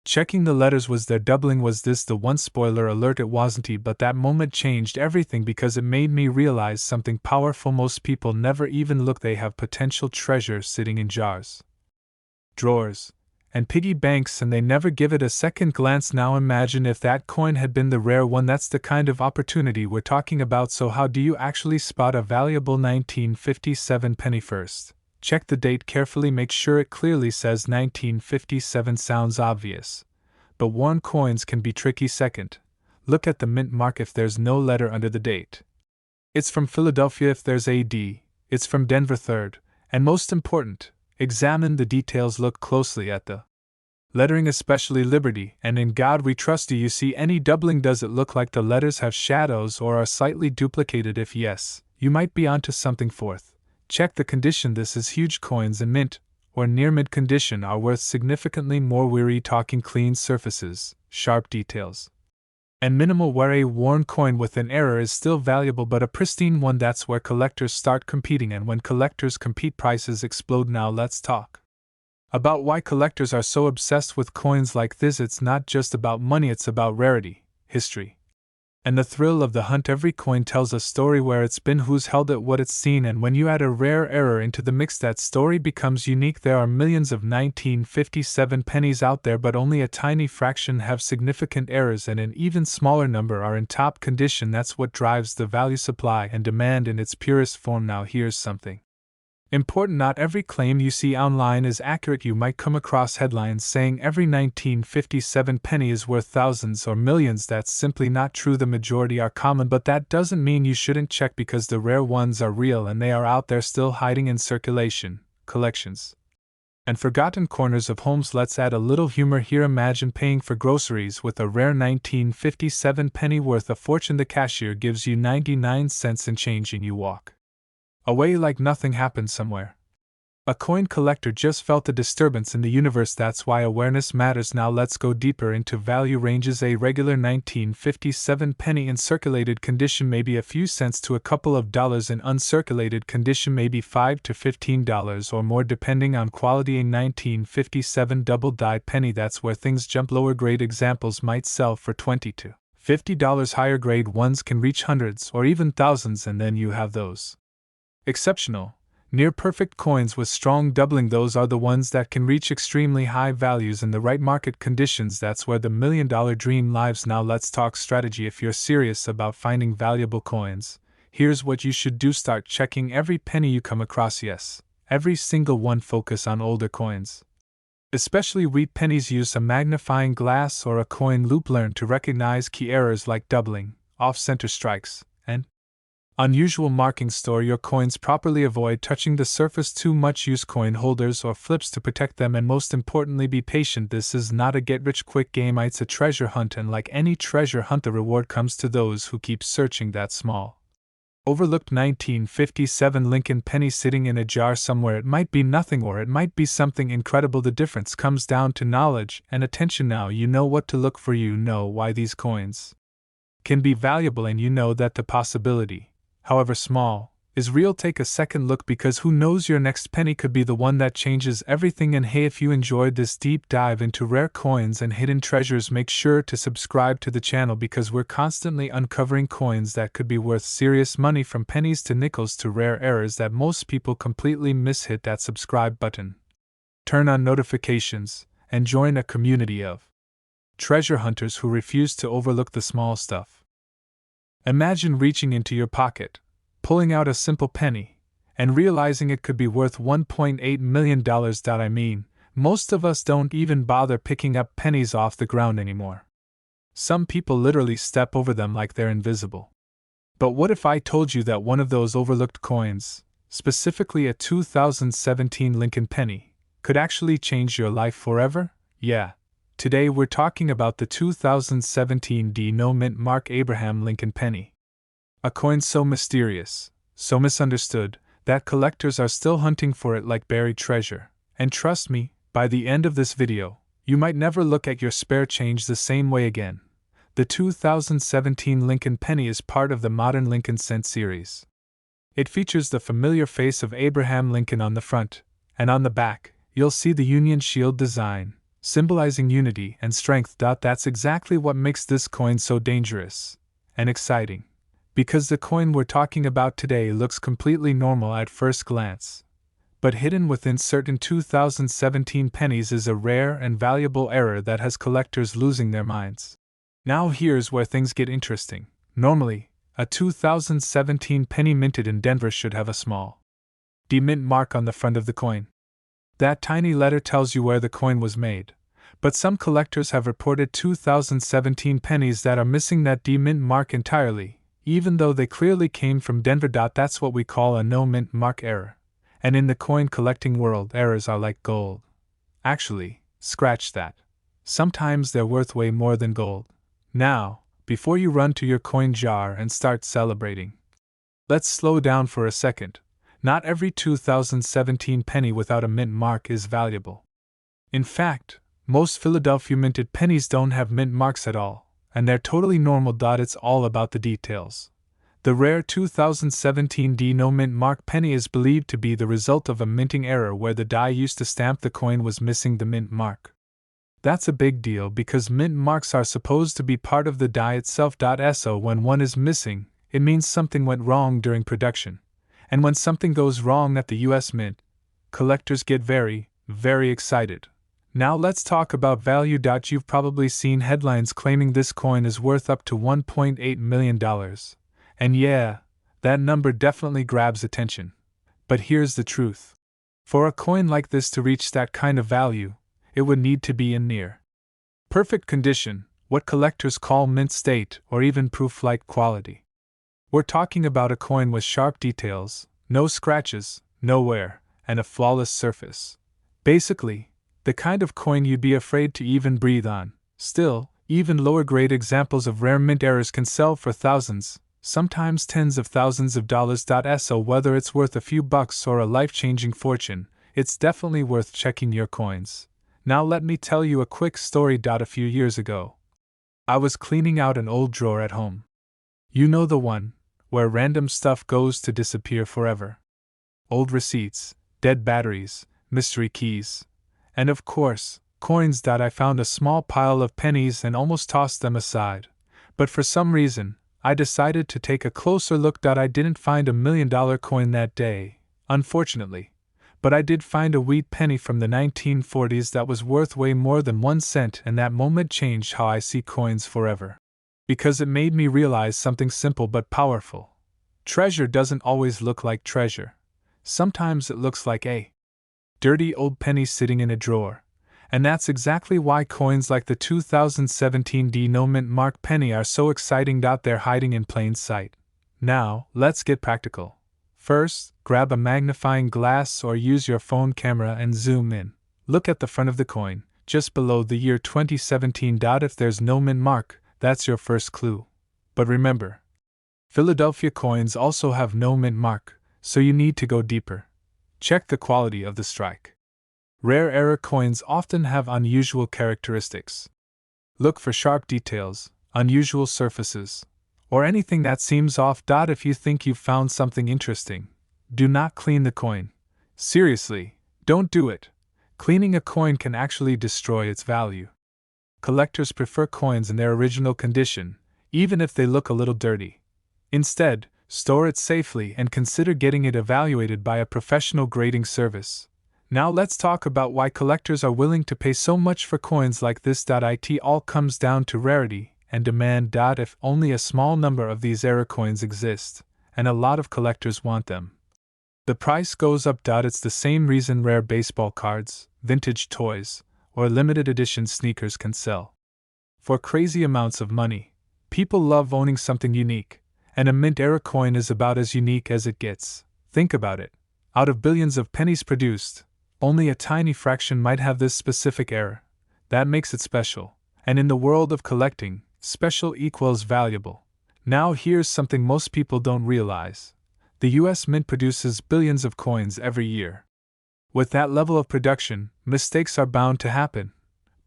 Checking the letters. Was there doubling? Was this the one? Spoiler alert, it wasn't. But that moment changed everything because it made me realize something powerful. Most people never even look. They have potential treasure sitting in jars, drawers, and piggy banks, and they never give it a second glance. Now imagine if that coin had been the rare one. That's the kind of opportunity we're talking about. So how do you actually spot a valuable 1957 penny? First, check the date carefully. Make sure it clearly says 1957. Sounds obvious, but worn coins can be tricky. Second, look at the mint mark. If there's no letter under the date, it's from Philadelphia. If there's AD, it's from Denver. Third, and most important, examine the details. Look closely at the lettering, especially Liberty and In God We Trust. Do you see any doubling? Does it look like the letters have shadows or are slightly duplicated? If yes, you might be onto something. Fourth, check the condition. This is huge. Coins in mint or near mint condition are worth significantly more. We're talking clean surfaces, sharp details, and minimal wear. A worn coin with an error is still valuable, but a pristine one, that's where collectors start competing, and when collectors compete, prices explode. Now let's talk about why collectors are so obsessed with coins like this. It's not just about money, it's about rarity, history, and the thrill of the hunt. Every coin tells a story: where it's been, who's held it, what it's seen, and when you add a rare error into the mix, that story becomes unique. There are millions of 1957 pennies out there, but only a tiny fraction have significant errors, and an even smaller number are in top condition. That's what drives the value. Supply and demand in its purest form. Now here's something important: not every claim you see online is accurate. You might come across headlines saying every 1957 penny is worth thousands or millions. That's simply not true. The majority are common, but that doesn't mean you shouldn't check, because the rare ones are real and they are out there still hiding in circulation, collections, and forgotten corners of homes. Let's add a little humor here. Imagine paying for groceries with a rare 1957 penny worth a fortune. The cashier gives you 99 cents in change and you walk away like nothing happened. Somewhere a coin collector just felt a disturbance in the universe. That's why awareness matters. Now let's go deeper into value ranges. A regular 1957 penny in circulated condition may be a few cents to a couple of dollars. In uncirculated condition, maybe $5 to $15 or more depending on quality. A 1957 double-die penny, that's where things jump. Lower grade examples might sell for $20 to $50. Higher grade ones can reach hundreds or even thousands, and then you have those exceptional, near-perfect coins with strong doubling. Those are the ones that can reach extremely high values in the right market conditions. That's where the million-dollar dream lives. Now let's talk strategy. If you're serious about finding valuable coins, here's what you should do. Start checking every penny you come across. Yes, every single one. Focus on older coins, especially wheat pennies. Use a magnifying glass or a coin loop. Learn to recognize key errors like doubling, off-center strikes, and unusual markings. Store your coins properly. Avoid touching the surface too much. Use coin holders or flips to protect them, and most importantly, be patient. This is not a get-rich-quick game. It's a treasure hunt, and like any treasure hunt, the reward comes to those who keep searching. That small, overlooked 1957 Lincoln penny sitting in a jar somewhere. It might be nothing or it might be something incredible. The difference comes down to knowledge and attention. Now you know what to look for. You know why these coins can be valuable, and you know that the possibility, however small, is real, take a second look, because who knows, your next penny could be the one that changes everything. And hey, if you enjoyed this deep dive into rare coins and hidden treasures, make sure to subscribe to the channel, because we're constantly uncovering coins that could be worth serious money, from pennies to nickels to rare errors that most people completely miss. Hit that subscribe button, turn on notifications, and join a community of treasure hunters who refuse to overlook the small stuff. Imagine reaching into your pocket, pulling out a simple penny, and realizing it could be worth $1.8 million. I mean, most of us don't even bother picking up pennies off the ground anymore. Some people literally step over them like they're invisible. But what if I told you that one of those overlooked coins, specifically a 2017 Lincoln penny, could actually change your life forever? Yeah. Today we're talking about the 2017 No Mint Mark Abraham Lincoln penny. A coin so mysterious, so misunderstood, that collectors are still hunting for it like buried treasure. And trust me, by the end of this video, you might never look at your spare change the same way again. The 2017 Lincoln penny is part of the modern Lincoln cent series. It features the familiar face of Abraham Lincoln on the front, and on the back, you'll see the Union Shield design, symbolizing unity and strength. That's exactly what makes this coin so dangerous and exciting. Because the coin we're talking about today looks completely normal at first glance, but hidden within certain 2017 pennies is a rare and valuable error that has collectors losing their minds. Now here's where things get interesting. Normally, a 2017 penny minted in Denver should have a small D mint mark on the front of the coin. That tiny letter tells you where the coin was made. But some collectors have reported 2017 pennies that are missing that D mint mark entirely, even though they clearly came from Denver. That's what we call a no mint mark error. And in the coin collecting world, errors are like gold. Actually, scratch that. Sometimes they're worth way more than gold. Now, before you run to your coin jar and start celebrating, let's slow down for a second. Not every 2017 penny without a mint mark is valuable. In fact, most Philadelphia minted pennies don't have mint marks at all, and they're totally normal. It's all about the details. The rare 2017 no mint mark penny is believed to be the result of a minting error where the die used to stamp the coin was missing the mint mark. That's a big deal, because mint marks are supposed to be part of the die itself. So when one is missing, it means something went wrong during production. And when something goes wrong at the US Mint, collectors get very, very excited. Now let's talk about value. You've probably seen headlines claiming this coin is worth up to $1.8 million. And yeah, that number definitely grabs attention. But here's the truth. For a coin like this to reach that kind of value, it would need to be in near perfect condition, what collectors call mint state, or even proof-like quality. We're talking about a coin with sharp details, no scratches, no wear, and a flawless surface. Basically, the kind of coin you'd be afraid to even breathe on. Still, even lower-grade examples of rare mint errors can sell for thousands, sometimes tens of thousands of dollars. So whether it's worth a few bucks or a life-changing fortune, it's definitely worth checking your coins. Now let me tell you a quick story. A few years ago, I was cleaning out an old drawer at home. You know, the one where random stuff goes to disappear forever. Old receipts, dead batteries, mystery keys, and of course, coins. I found a small pile of pennies and almost tossed them aside. But for some reason, I decided to take a closer look. I didn't find a $1 million coin that day, unfortunately. But I did find a wheat penny from the 1940s that was worth way more than 1 cent, and that moment changed how I see coins forever. Because it made me realize something simple but powerful. Treasure doesn't always look like treasure. Sometimes it looks like a dirty old penny sitting in a drawer. And that's exactly why coins like the 2017 no mint mark penny are so exciting. They're hiding in plain sight. Now, let's get practical. First, grab a magnifying glass or use your phone camera and zoom in. Look at the front of the coin, just below the year 2017. If there's no mint mark, that's your first clue. But remember, Philadelphia coins also have no mint mark, so you need to go deeper. Check the quality of the strike. Rare error coins often have unusual characteristics. Look for sharp details, unusual surfaces, or anything that seems off. If you think you've found something interesting, do not clean the coin. Seriously, don't do it. Cleaning a coin can actually destroy its value. Collectors prefer coins in their original condition, even if they look a little dirty. Instead, store it safely and consider getting it evaluated by a professional grading service. Now let's talk about why collectors are willing to pay so much for coins like this. It all comes down to rarity and demand. If only a small number of these rare coins exist, and a lot of collectors want them, the price goes up. It's the same reason rare baseball cards, vintage toys, or limited edition sneakers can sell for crazy amounts of money. People love owning something unique, and a mint era coin is about as unique as it gets. Think about it. Out of billions of pennies produced, only a tiny fraction might have this specific era. That makes it special. And in the world of collecting, special equals valuable. Now here's something most people don't realize. The US Mint produces billions of coins every year. With that level of production, mistakes are bound to happen.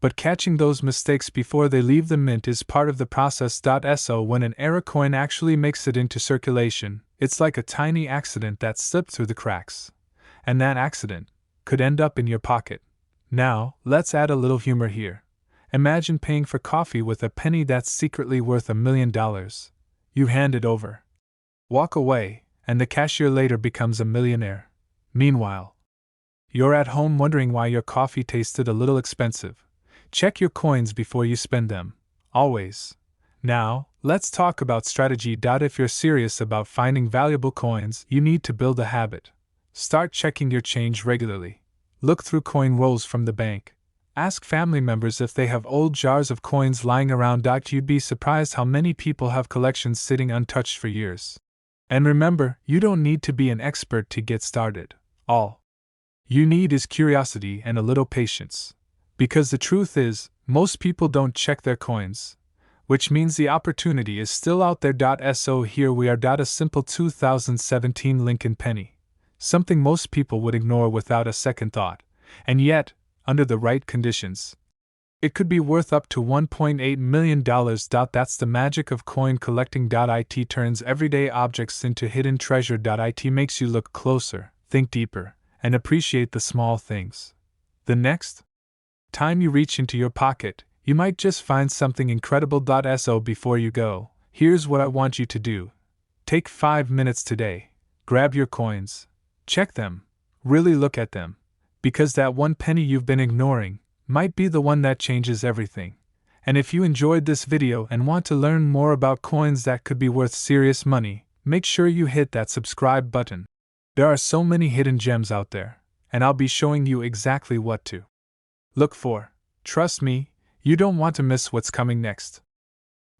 But catching those mistakes before they leave the mint is part of the process. So when an era coin actually makes it into circulation, it's like a tiny accident that slipped through the cracks. And that accident could end up in your pocket. Now, let's add a little humor here. Imagine paying for coffee with a penny that's secretly worth $1 million. You hand it over, walk away, and the cashier later becomes a millionaire. Meanwhile, you're at home wondering why your coffee tasted a little expensive. Check your coins before you spend them. Always. Now, let's talk about strategy. If you're serious about finding valuable coins, you need to build a habit. Start checking your change regularly. Look through coin rolls from the bank. Ask family members if they have old jars of coins lying around. You'd be surprised how many people have collections sitting untouched for years. And remember, you don't need to be an expert to get started. All you need is curiosity and a little patience. Because the truth is, most people don't check their coins, which means the opportunity is still out there. So here we are. A simple 2017 Lincoln penny. Something most people would ignore without a second thought, and yet, under the right conditions, it could be worth up to $1.8 million. That's the magic of coin collecting. It turns everyday objects into hidden treasure. It makes you look closer, think deeper, and appreciate the small things. The next time you reach into your pocket, you might just find something incredible. So before you go, here's what I want you to do. Take 5 minutes today, grab your coins, check them, really look at them, because that one penny you've been ignoring might be the one that changes everything. And if you enjoyed this video and want to learn more about coins that could be worth serious money, make sure you hit that subscribe button. There are so many hidden gems out there, and I'll be showing you exactly what to look for. Trust me, you don't want to miss what's coming next.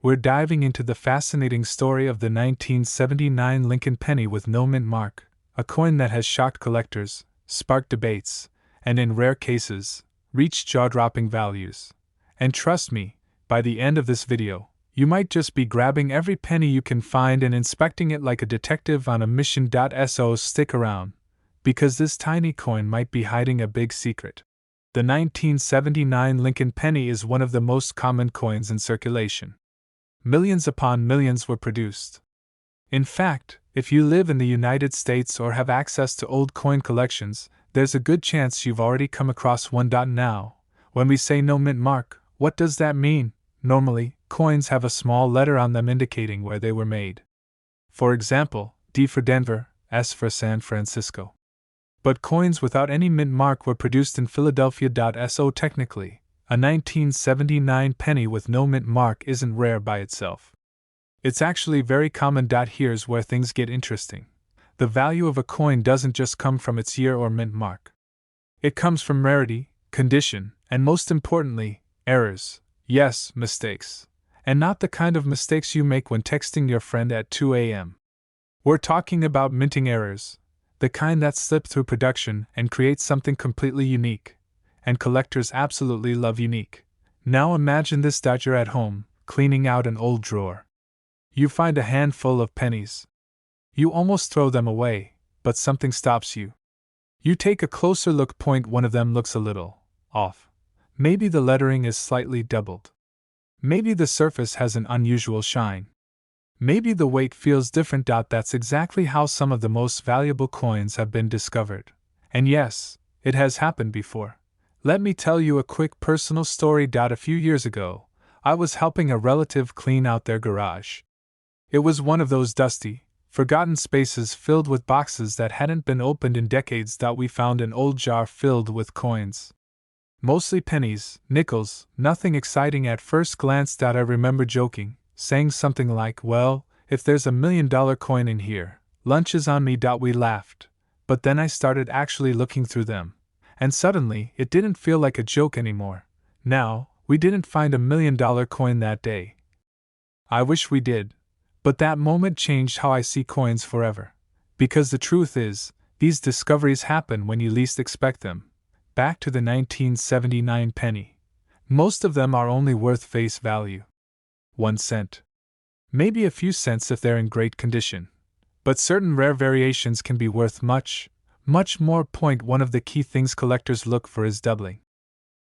We're diving into the fascinating story of the 1979 Lincoln penny with no mint mark, a coin that has shocked collectors, sparked debates, and in rare cases, reached jaw-dropping values. And trust me, by the end of this video, you might just be grabbing every penny you can find and inspecting it like a detective on a mission. So stick around, because this tiny coin might be hiding a big secret. The 1979 Lincoln penny is one of the most common coins in circulation. Millions upon millions were produced. In fact, if you live in the United States or have access to old coin collections, there's a good chance you've already come across one. Now, when we say no mint mark, what does that mean? Normally, coins have a small letter on them indicating where they were made. For example, D for Denver, S for San Francisco. But coins without any mint mark were produced in Philadelphia. So technically, a 1979 penny with no mint mark isn't rare by itself. It's actually very common. Here's where things get interesting. The value of a coin doesn't just come from its year or mint mark. It comes from rarity, condition, and most importantly, errors. Yes, mistakes. And not the kind of mistakes you make when texting your friend at 2 a.m. We're talking about minting errors, the kind that slip through production and create something completely unique. And collectors absolutely love unique. Now imagine this. You're at home, cleaning out an old drawer. You find a handful of pennies. You almost throw them away, but something stops you. You take a closer look. One of them looks a little off. Maybe the lettering is slightly doubled. Maybe the surface has an unusual shine. Maybe the weight feels different. That's exactly how some of the most valuable coins have been discovered. And yes, it has happened before. Let me tell you a quick personal story. A few years ago, I was helping a relative clean out their garage. It was one of those dusty, forgotten spaces filled with boxes that hadn't been opened in decades. We found an old jar filled with coins. Mostly pennies, nickels, nothing exciting at first glance. I remember joking, saying something like, "Well, if there's $1 million coin in here, lunch is on me." We laughed, but then I started actually looking through them, and suddenly it didn't feel like a joke anymore. Now, we didn't find $1 million coin that day. I wish we did, but that moment changed how I see coins forever. Because the truth is, these discoveries happen when you least expect them. Back to the 1979 penny. Most of them are only worth face value. 1 cent. Maybe a few cents if they're in great condition. But certain rare variations can be worth much, much more. One of the key things collectors look for is doubling.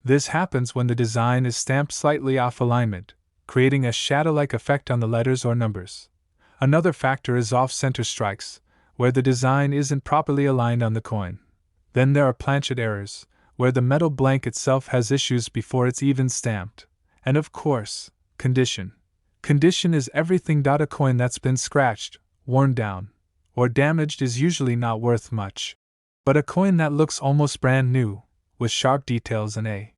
This happens when the design is stamped slightly off alignment, creating a shadow-like effect on the letters or numbers. Another factor is off-center strikes, where the design isn't properly aligned on the coin. Then there are planchet errors, where the metal blank itself has issues before it's even stamped. And of course, condition. Condition is everything. A coin that's been scratched, worn down, or damaged is usually not worth much. But a coin that looks almost brand new, with sharp details and a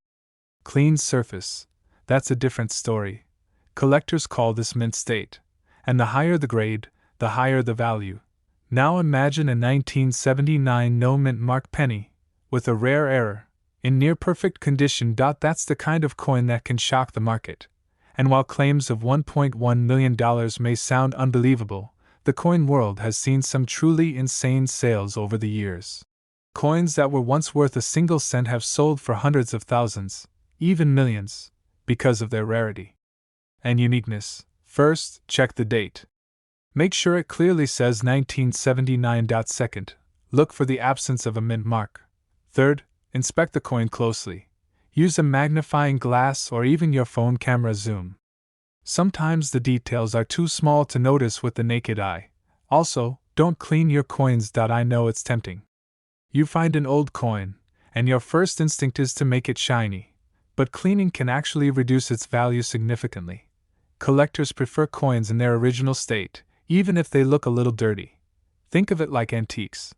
clean surface, that's a different story. Collectors call this mint state. And the higher the grade, the higher the value. Now imagine a 1979 no mint mark penny, with a rare error, in near perfect condition. That's the kind of coin that can shock the market. And while claims of $1.1 million may sound unbelievable, the coin world has seen some truly insane sales over the years. Coins that were once worth a single cent have sold for hundreds of thousands, even millions, because of their rarity and uniqueness. First, check the date. Make sure it clearly says 1979. Second, look for the absence of a mint mark. Third, inspect the coin closely. Use a magnifying glass or even your phone camera zoom. Sometimes the details are too small to notice with the naked eye. Also, don't clean your coins. I know it's tempting. You find an old coin, and your first instinct is to make it shiny, but cleaning can actually reduce its value significantly. Collectors prefer coins in their original state, even if they look a little dirty. Think of it like antiques.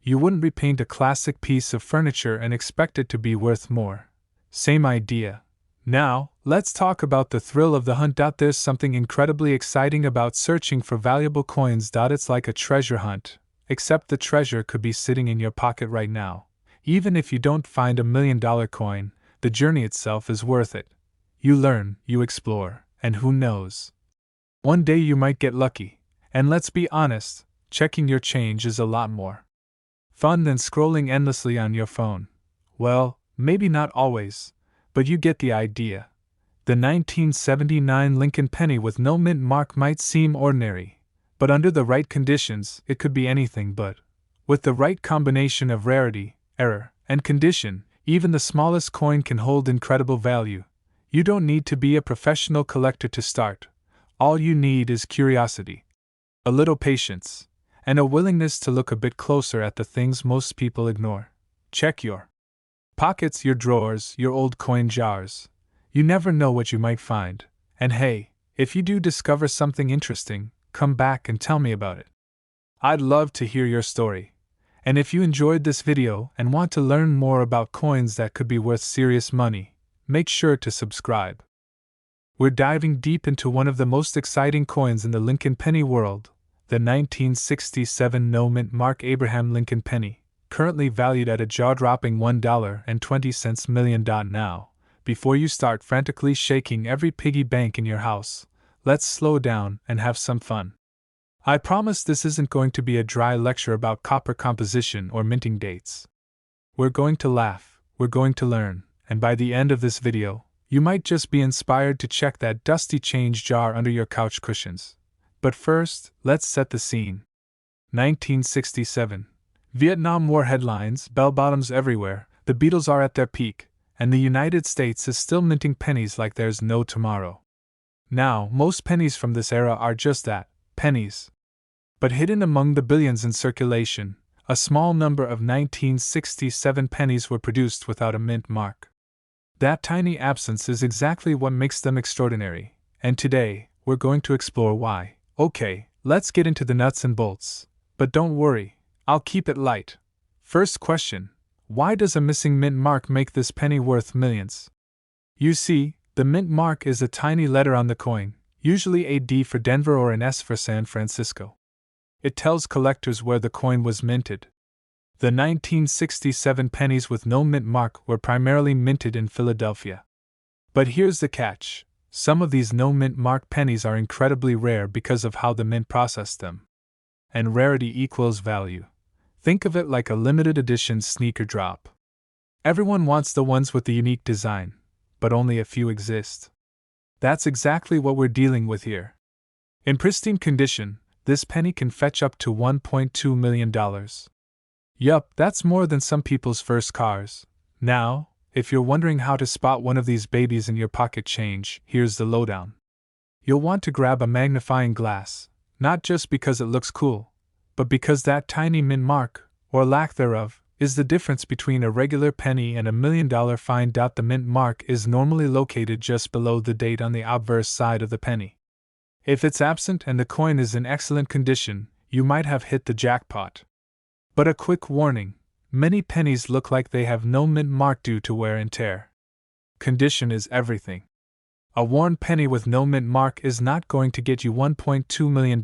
You wouldn't repaint a classic piece of furniture and expect it to be worth more. Same idea. Now, let's talk about the thrill of the hunt. There's something incredibly exciting about searching for valuable coins. It's like a treasure hunt, except the treasure could be sitting in your pocket right now. Even if you don't find $1 million coin, the journey itself is worth it. You learn, you explore, and who knows? One day you might get lucky. And let's be honest, checking your change is a lot more fun than scrolling endlessly on your phone. Well, maybe not always, but you get the idea. The 1979 Lincoln penny with no mint mark might seem ordinary, but under the right conditions, it could be anything but. With the right combination of rarity, error, and condition, even the smallest coin can hold incredible value. You don't need to be a professional collector to start. All you need is curiosity, a little patience, and a willingness to look a bit closer at the things most people ignore. Check your pockets, your drawers, your old coin jars. You never know what you might find. And hey, if you do discover something interesting, come back and tell me about it. I'd love to hear your story. And if you enjoyed this video and want to learn more about coins that could be worth serious money, make sure to subscribe. We're diving deep into one of the most exciting coins in the Lincoln penny world, the 1967 no mint mark Abraham Lincoln penny, currently valued at a jaw-dropping $1.20 million. Now, before you start frantically shaking every piggy bank in your house, let's slow down and have some fun. I promise this isn't going to be a dry lecture about copper composition or minting dates. We're going to laugh, we're going to learn, and by the end of this video, you might just be inspired to check that dusty change jar under your couch cushions. But first, let's set the scene. 1967. Vietnam War headlines, bell-bottoms everywhere, the Beatles are at their peak, and the United States is still minting pennies like there's no tomorrow. Now, most pennies from this era are just that, pennies. But hidden among the billions in circulation, a small number of 1967 pennies were produced without a mint mark. That tiny absence is exactly what makes them extraordinary, and today, we're going to explore why. Okay, let's get into the nuts and bolts. But don't worry, I'll keep it light. First question: why does a missing mint mark make this penny worth millions? You see, the mint mark is a tiny letter on the coin, usually a D for Denver or an S for San Francisco. It tells collectors where the coin was minted. The 1967 pennies with no mint mark were primarily minted in Philadelphia. But here's the catch: some of these no mint mark pennies are incredibly rare because of how the mint processed them. And rarity equals value. Think of it like a limited edition sneaker drop. Everyone wants the ones with the unique design, but only a few exist. That's exactly what we're dealing with here. In pristine condition, this penny can fetch up to $1.2 million. Yup, that's more than some people's first cars. Now, if you're wondering how to spot one of these babies in your pocket change, here's the lowdown. You'll want to grab a magnifying glass, not just because it looks cool, but because that tiny mint mark, or lack thereof, is the difference between a regular penny and $1 million find. The mint mark is normally located just below the date on the obverse side of the penny. If it's absent and the coin is in excellent condition, you might have hit the jackpot. But a quick warning: many pennies look like they have no mint mark due to wear and tear. Condition is everything. A worn penny with no mint mark is not going to get you $1.2 million.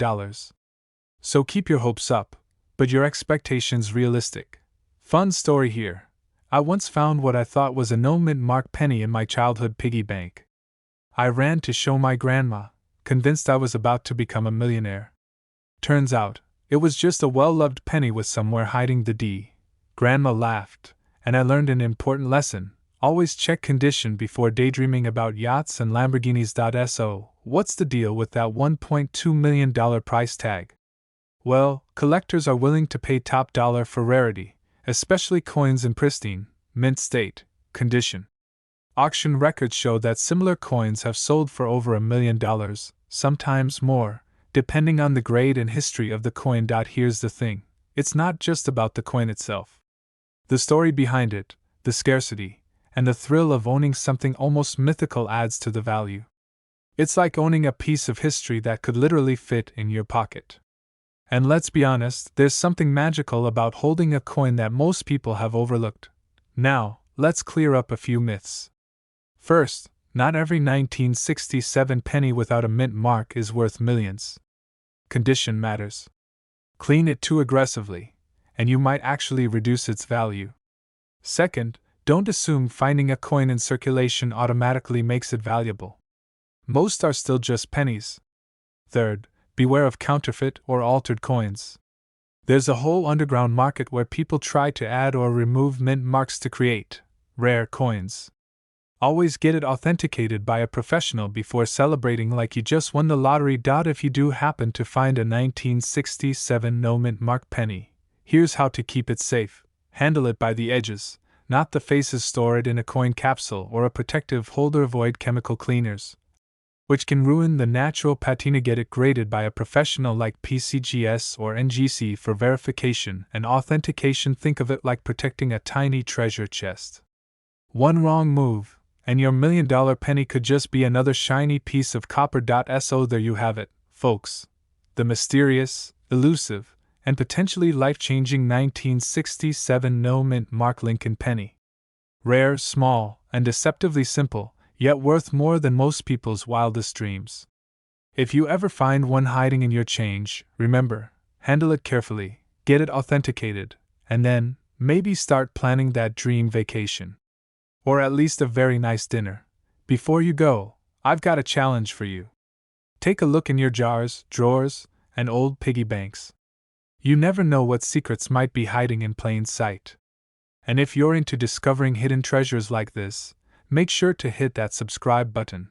So keep your hopes up, but your expectations realistic. Fun story here. I once found what I thought was a no mint mark penny in my childhood piggy bank. I ran to show my grandma, convinced I was about to become a millionaire. Turns out, it was just a well-loved penny with somewhere hiding the D. Grandma laughed, and I learned an important lesson: always check condition before daydreaming about yachts and Lamborghinis. So, what's the deal with that $1.2 million price tag? Well, collectors are willing to pay top dollar for rarity, especially coins in pristine, mint state, condition. Auction records show that similar coins have sold for over $1 million, sometimes more, depending on the grade and history of the coin. Here's the thing: it's not just about the coin itself. The story behind it, the scarcity, and the thrill of owning something almost mythical adds to the value. It's like owning a piece of history that could literally fit in your pocket. And let's be honest, there's something magical about holding a coin that most people have overlooked. Now, let's clear up a few myths. First, not every 1967 penny without a mint mark is worth millions. Condition matters. Clean it too aggressively, and you might actually reduce its value. Second, don't assume finding a coin in circulation automatically makes it valuable. Most are still just pennies. Third, beware of counterfeit or altered coins. There's a whole underground market where people try to add or remove mint marks to create rare coins. Always get it authenticated by a professional before celebrating like you just won the lottery. If you do happen to find a 1967 no mint mark penny, here's how to keep it safe. Handle it by the edges, not the faces. Store it in a coin capsule or a protective holder. Avoid chemical cleaners, which can ruin the natural patina. Get it graded by a professional like PCGS or NGC for verification and authentication. Think of it like protecting a tiny treasure chest. One wrong move, and your $1 million penny could just be another shiny piece of copper. So there you have it, folks. The mysterious, elusive, and potentially life-changing 1967 no mint mark Lincoln penny. Rare, small, and deceptively simple, yet worth more than most people's wildest dreams. If you ever find one hiding in your change, remember, handle it carefully, get it authenticated, and then, maybe start planning that dream vacation. Or at least a very nice dinner. Before you go, I've got a challenge for you. Take a look in your jars, drawers, and old piggy banks. You never know what secrets might be hiding in plain sight. And if you're into discovering hidden treasures like this, make sure to hit that subscribe button.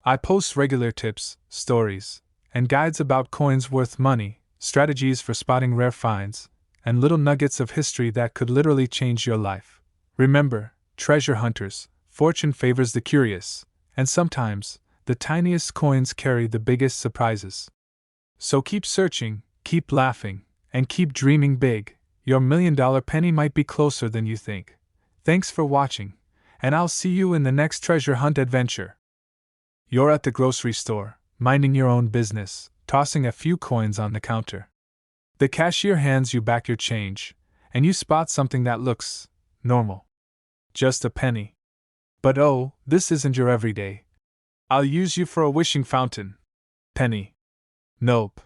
I post regular tips, stories, and guides about coins worth money, strategies for spotting rare finds, and little nuggets of history that could literally change your life. Remember, treasure hunters, fortune favors the curious, and sometimes, the tiniest coins carry the biggest surprises. So keep searching, keep laughing, and keep dreaming big. Your $1,000,000 penny might be closer than you think. Thanks for watching, and I'll see you in the next treasure hunt adventure. You're at the grocery store, minding your own business, tossing a few coins on the counter. The cashier hands you back your change, and you spot something that looks normal. Just a penny. But oh, this isn't your everyday. I'll use you for a wishing fountain. Penny. Nope.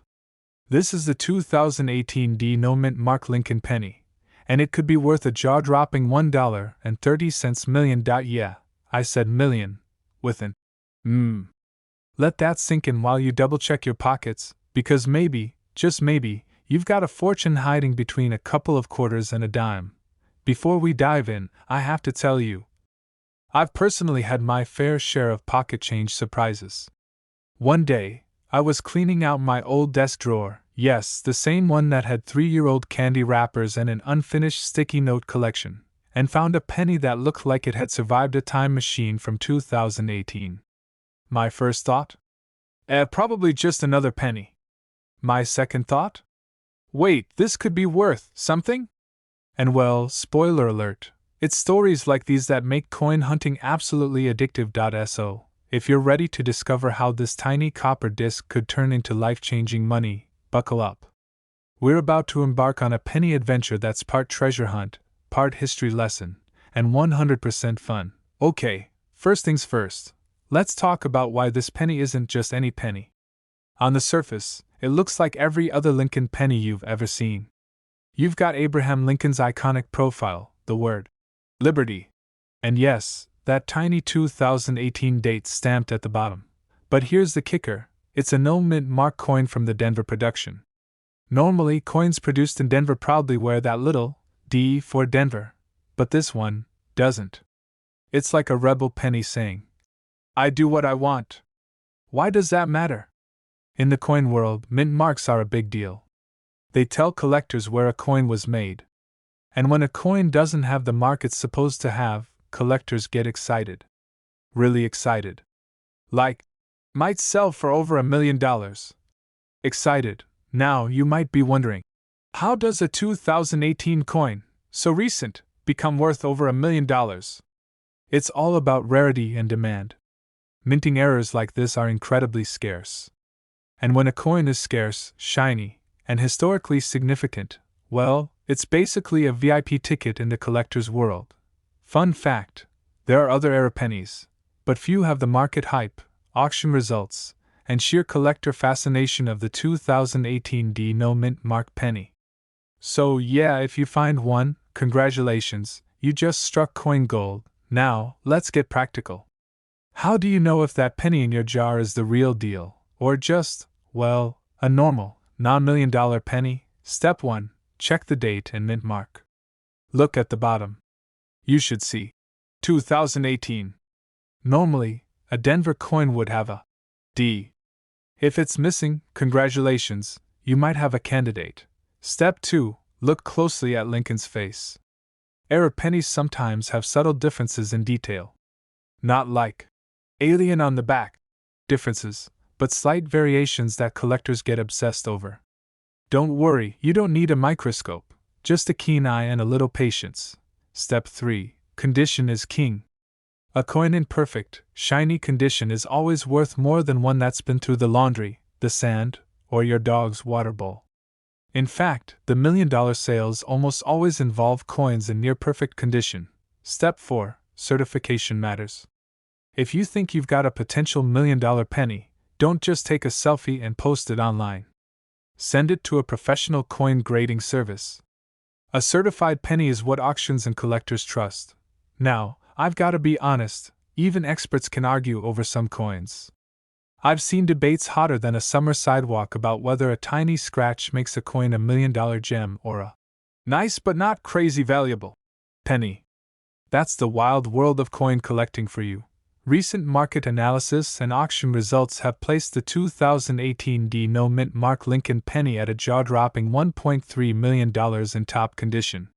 This is the 2018 D No Mint Mark Lincoln penny, and it could be worth a jaw-dropping $1.30 million. Yeah, I said million, with an Let that sink in while you double-check your pockets, because maybe, just maybe, you've got a fortune hiding between a couple of quarters and a dime. Before we dive in, I have to tell you, I've personally had my fair share of pocket change surprises. One day, I was cleaning out my old desk drawer, yes, the same one that had 3-year-old candy wrappers and an unfinished sticky note collection, and found a penny that looked like it had survived a time machine from 2018. My first thought? Probably just another penny. My second thought? Wait, this could be worth something? And well, spoiler alert, it's stories like these that make coin hunting absolutely addictive. So, if you're ready to discover how this tiny copper disc could turn into life-changing money, buckle up. We're about to embark on a penny adventure that's part treasure hunt, part history lesson, and 100% fun. Okay, first things first, let's talk about why this penny isn't just any penny. On the surface, it looks like every other Lincoln penny you've ever seen. You've got Abraham Lincoln's iconic profile, the word Liberty, and yes, that tiny 2018 date stamped at the bottom. But here's the kicker, it's a no-mint mark coin from the Denver production. Normally, coins produced in Denver proudly wear that little D for Denver, but this one doesn't. It's like a rebel penny saying, I do what I want. Why does that matter? In the coin world, mint marks are a big deal. They tell collectors where a coin was made. And when a coin doesn't have the mark it's supposed to have, collectors get excited. Really excited. Like, might sell for over $1 million. Excited. Now you might be wondering, how does a 2018 coin, so recent, become worth over $1 million? It's all about rarity and demand. Minting errors like this are incredibly scarce. And when a coin is scarce, shiny, and historically significant, well, it's basically a VIP ticket in the collector's world. Fun fact, there are other era pennies, but few have the market hype, auction results, and sheer collector fascination of the 2018 D No Mint Mark penny. So yeah, if you find one, congratulations, you just struck coin gold. Now, let's get practical. How do you know if that penny in your jar is the real deal, or just, well, a normal, non-$1 million penny? Step 1. Check the date and mint mark. Look at the bottom. You should see 2018. Normally, a Denver coin would have a D. If it's missing, congratulations, you might have a candidate. Step 2. Look closely at Lincoln's face. Era pennies sometimes have subtle differences in detail. Not like alien on the back differences, but slight variations that collectors get obsessed over. Don't worry, you don't need a microscope, just a keen eye and a little patience. Step 3. Condition is king. A coin in perfect, shiny condition is always worth more than one that's been through the laundry, the sand, or your dog's water bowl. In fact, the $1 million sales almost always involve coins in near-perfect condition. Step 4. Certification matters. If you think you've got a potential $1 million penny, don't just take a selfie and post it online. Send it to a professional coin grading service. A certified penny is what auctions and collectors trust. Now, I've got to be honest, even experts can argue over some coins. I've seen debates hotter than a summer sidewalk about whether a tiny scratch makes a coin a $1 million gem or a nice but not crazy valuable penny. That's the wild world of coin collecting for you. Recent market analysis and auction results have placed the 2018 D No Mint Mark Lincoln penny at a jaw-dropping $1.3 million in top condition.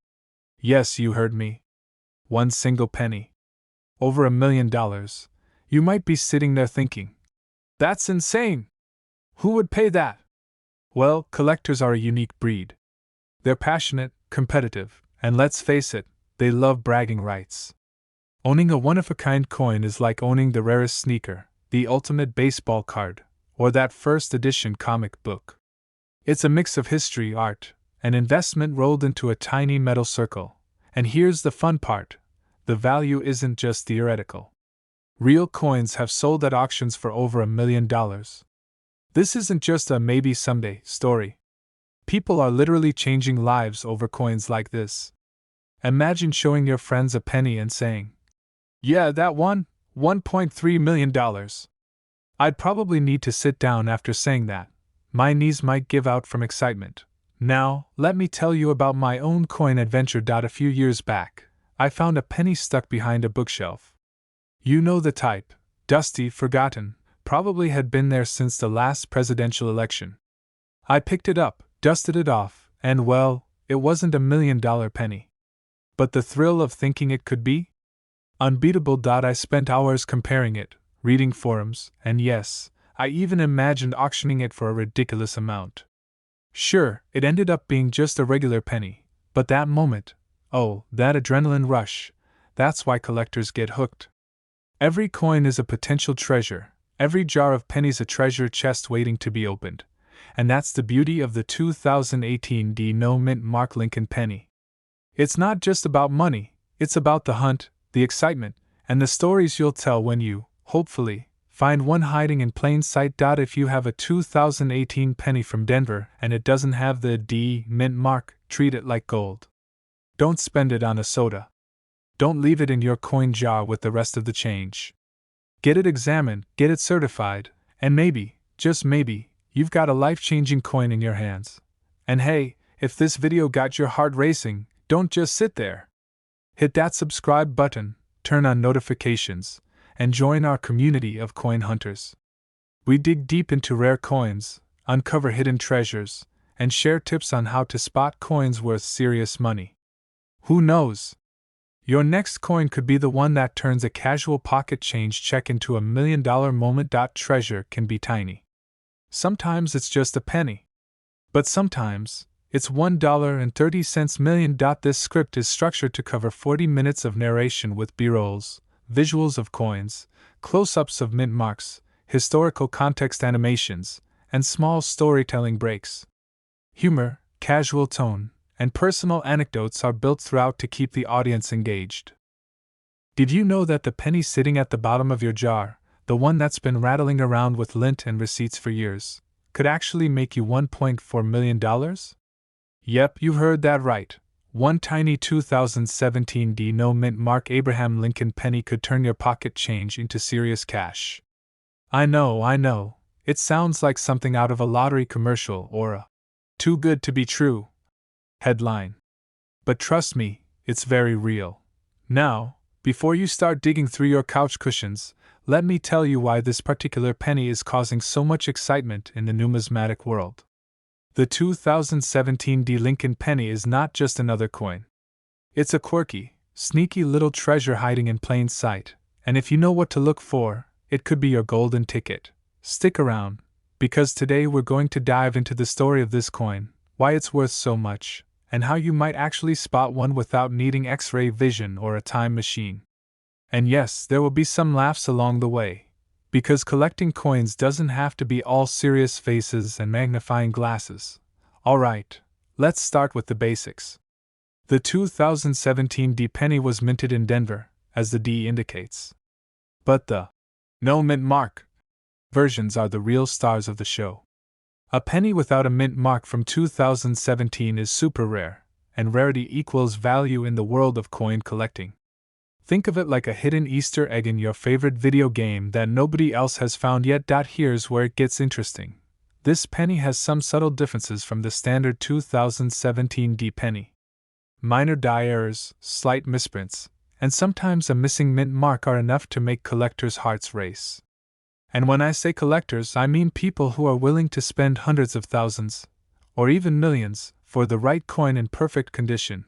Yes, you heard me. One single penny. Over $1 million. You might be sitting there thinking, That's insane! Who would pay that? Well, collectors are a unique breed. They're passionate, competitive, and let's face it, they love bragging rights. Owning a one-of-a-kind coin is like owning the rarest sneaker, the ultimate baseball card, or that first edition comic book. It's a mix of history, art, and investment rolled into a tiny metal circle. And here's the fun part: the value isn't just theoretical. Real coins have sold at auctions for over $1 million. This isn't just a maybe someday story. People are literally changing lives over coins like this. Imagine showing your friends a penny and saying, "Yeah, that one, $1.3 million. I'd probably need to sit down after saying that. My knees might give out from excitement. Now, let me tell you about my own coin adventure. A few years back, I found a penny stuck behind a bookshelf. You know the type: dusty, forgotten, probably had been there since the last presidential election. I picked it up, dusted it off, and well, it wasn't $1 million penny. But the thrill of thinking it could be? Unbeatable. I spent hours comparing it, reading forums, and yes, I even imagined auctioning it for a ridiculous amount. Sure, it ended up being just a regular penny, but that moment, oh, that adrenaline rush, that's why collectors get hooked. Every coin is a potential treasure, every jar of pennies a treasure chest waiting to be opened, and that's the beauty of the 2018 no mint mark Lincoln penny. It's not just about money, it's about the hunt, the excitement, and the stories you'll tell when you, hopefully, find one hiding in plain sight. If you have a 2018 penny from Denver and it doesn't have the D mint mark, treat it like gold. Don't spend it on a soda. Don't leave it in your coin jar with the rest of the change. Get it examined, get it certified, and maybe, just maybe, you've got a life-changing coin in your hands. And hey, if this video got your heart racing, don't just sit there. Hit that subscribe button, turn on notifications, and join our community of coin hunters. We dig deep into rare coins, uncover hidden treasures, and share tips on how to spot coins worth serious money. Who knows? Your next coin could be the one that turns a casual pocket change check into $1 million moment. Treasure can be tiny. Sometimes it's just a penny. But sometimes, it's $1.30 million. This script is structured to cover 40 minutes of narration with B-rolls, visuals of coins, close-ups of mint marks, historical context animations, and small storytelling breaks. Humor, casual tone, and personal anecdotes are built throughout to keep the audience engaged. Did you know that the penny sitting at the bottom of your jar, the one that's been rattling around with lint and receipts for years, could actually make you $1.4 million? Yep, you heard that right. One tiny 2017 no mint mark Abraham Lincoln penny could turn your pocket change into serious cash. I know, it sounds like something out of a lottery commercial or a "too good to be true" headline. But trust me, it's very real. Now, before you start digging through your couch cushions, let me tell you why this particular penny is causing so much excitement in the numismatic world. The 2017 Lincoln penny is not just another coin. It's a quirky, sneaky little treasure hiding in plain sight, and if you know what to look for, it could be your golden ticket. Stick around, because today we're going to dive into the story of this coin, why it's worth so much, and how you might actually spot one without needing X-ray vision or a time machine. And yes, there will be some laughs along the way, because collecting coins doesn't have to be all serious faces and magnifying glasses. Alright, let's start with the basics. The 2017 penny was minted in Denver, as the D indicates. But the no mint mark versions are the real stars of the show. A penny without a mint mark from 2017 is super rare, and rarity equals value in the world of coin collecting. Think of it like a hidden Easter egg in your favorite video game that nobody else has found yet. Here's where it gets interesting. This penny has some subtle differences from the standard 2017 penny. Minor die errors, slight misprints, and sometimes a missing mint mark are enough to make collectors' hearts race. And when I say collectors, I mean people who are willing to spend hundreds of thousands, or even millions, for the right coin in perfect condition.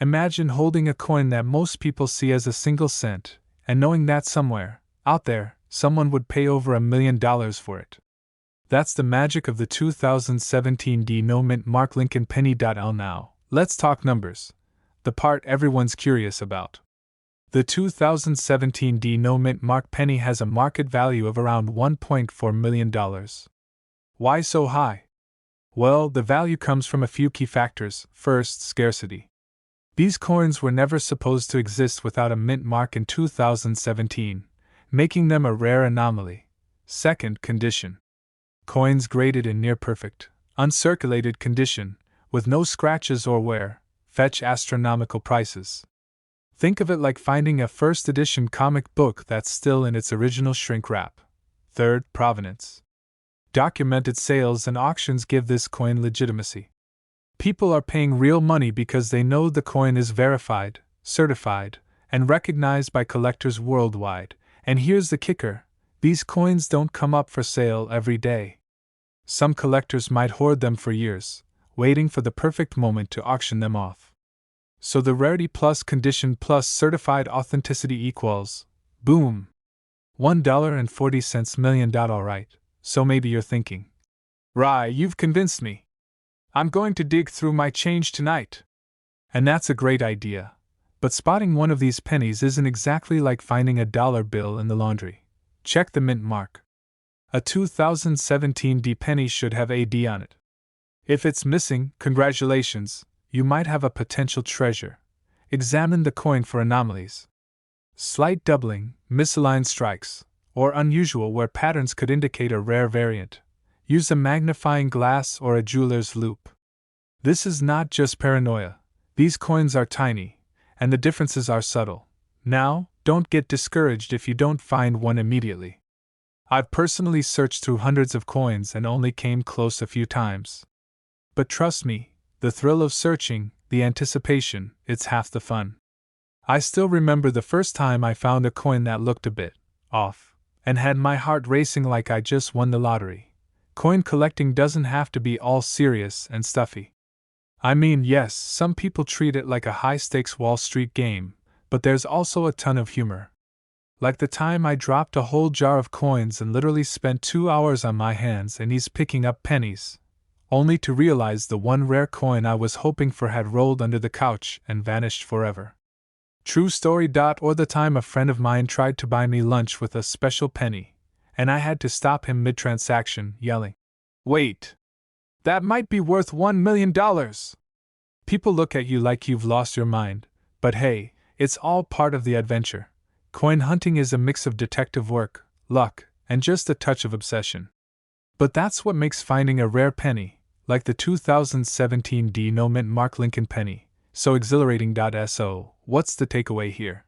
Imagine holding a coin that most people see as a single cent, and knowing that somewhere, out there, someone would pay over $1 million for it. That's the magic of the 2017 D no mint mark Lincoln penny. Now, let's talk numbers, the part everyone's curious about. The 2017 D no mint mark penny has a market value of around $1.4 million. Why so high? Well, the value comes from a few key factors. First, scarcity. These coins were never supposed to exist without a mint mark in 2017, making them a rare anomaly. Second, condition. Coins graded in near-perfect, uncirculated condition, with no scratches or wear, fetch astronomical prices. Think of it like finding a first-edition comic book that's still in its original shrink wrap. Third, provenance. Documented sales and auctions give this coin legitimacy. People are paying real money because they know the coin is verified, certified, and recognized by collectors worldwide. And here's the kicker: these coins don't come up for sale every day. Some collectors might hoard them for years, waiting for the perfect moment to auction them off. So the rarity plus condition plus certified authenticity equals, boom, $1.40 million. Alright, so maybe you're thinking, Rye, you've convinced me. I'm going to dig through my change tonight. And that's a great idea. But spotting one of these pennies isn't exactly like finding a dollar bill in the laundry. Check the mint mark. A 2017 D penny should have a D on it. If it's missing, congratulations, you might have a potential treasure. Examine the coin for anomalies. Slight doubling, misaligned strikes, or unusual where patterns could indicate a rare variant. Use a magnifying glass or a jeweler's loupe. This is not just paranoia. These coins are tiny, and the differences are subtle. Now, don't get discouraged if you don't find one immediately. I've personally searched through hundreds of coins and only came close a few times. But trust me, the thrill of searching, the anticipation, it's half the fun. I still remember the first time I found a coin that looked a bit off, and had my heart racing like I just won the lottery. Coin collecting doesn't have to be all serious and stuffy. I mean, yes, some people treat it like a high-stakes Wall Street game, but there's also a ton of humor. Like the time I dropped a whole jar of coins and literally spent 2 hours on my hands and knees picking up pennies, only to realize the one rare coin I was hoping for had rolled under the couch and vanished forever. True story. Or the time a friend of mine tried to buy me lunch with a special penny, and I had to stop him mid-transaction, yelling, "Wait! That might be worth $1 million! People look at you like you've lost your mind, but hey, it's all part of the adventure. Coin hunting is a mix of detective work, luck, and just a touch of obsession. But that's what makes finding a rare penny, like the 2017 D no mint mark Lincoln penny, so exhilarating. So, what's the takeaway here?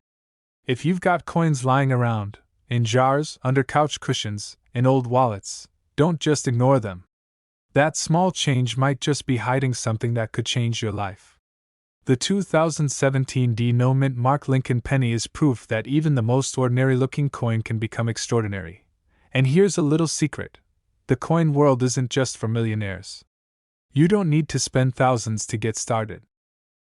If you've got coins lying around, in jars, under couch cushions, in old wallets, don't just ignore them. That small change might just be hiding something that could change your life. The 2017 D no mint mark Lincoln penny is proof that even the most ordinary looking coin can become extraordinary. And here's a little secret: the coin world isn't just for millionaires. You don't need to spend thousands to get started.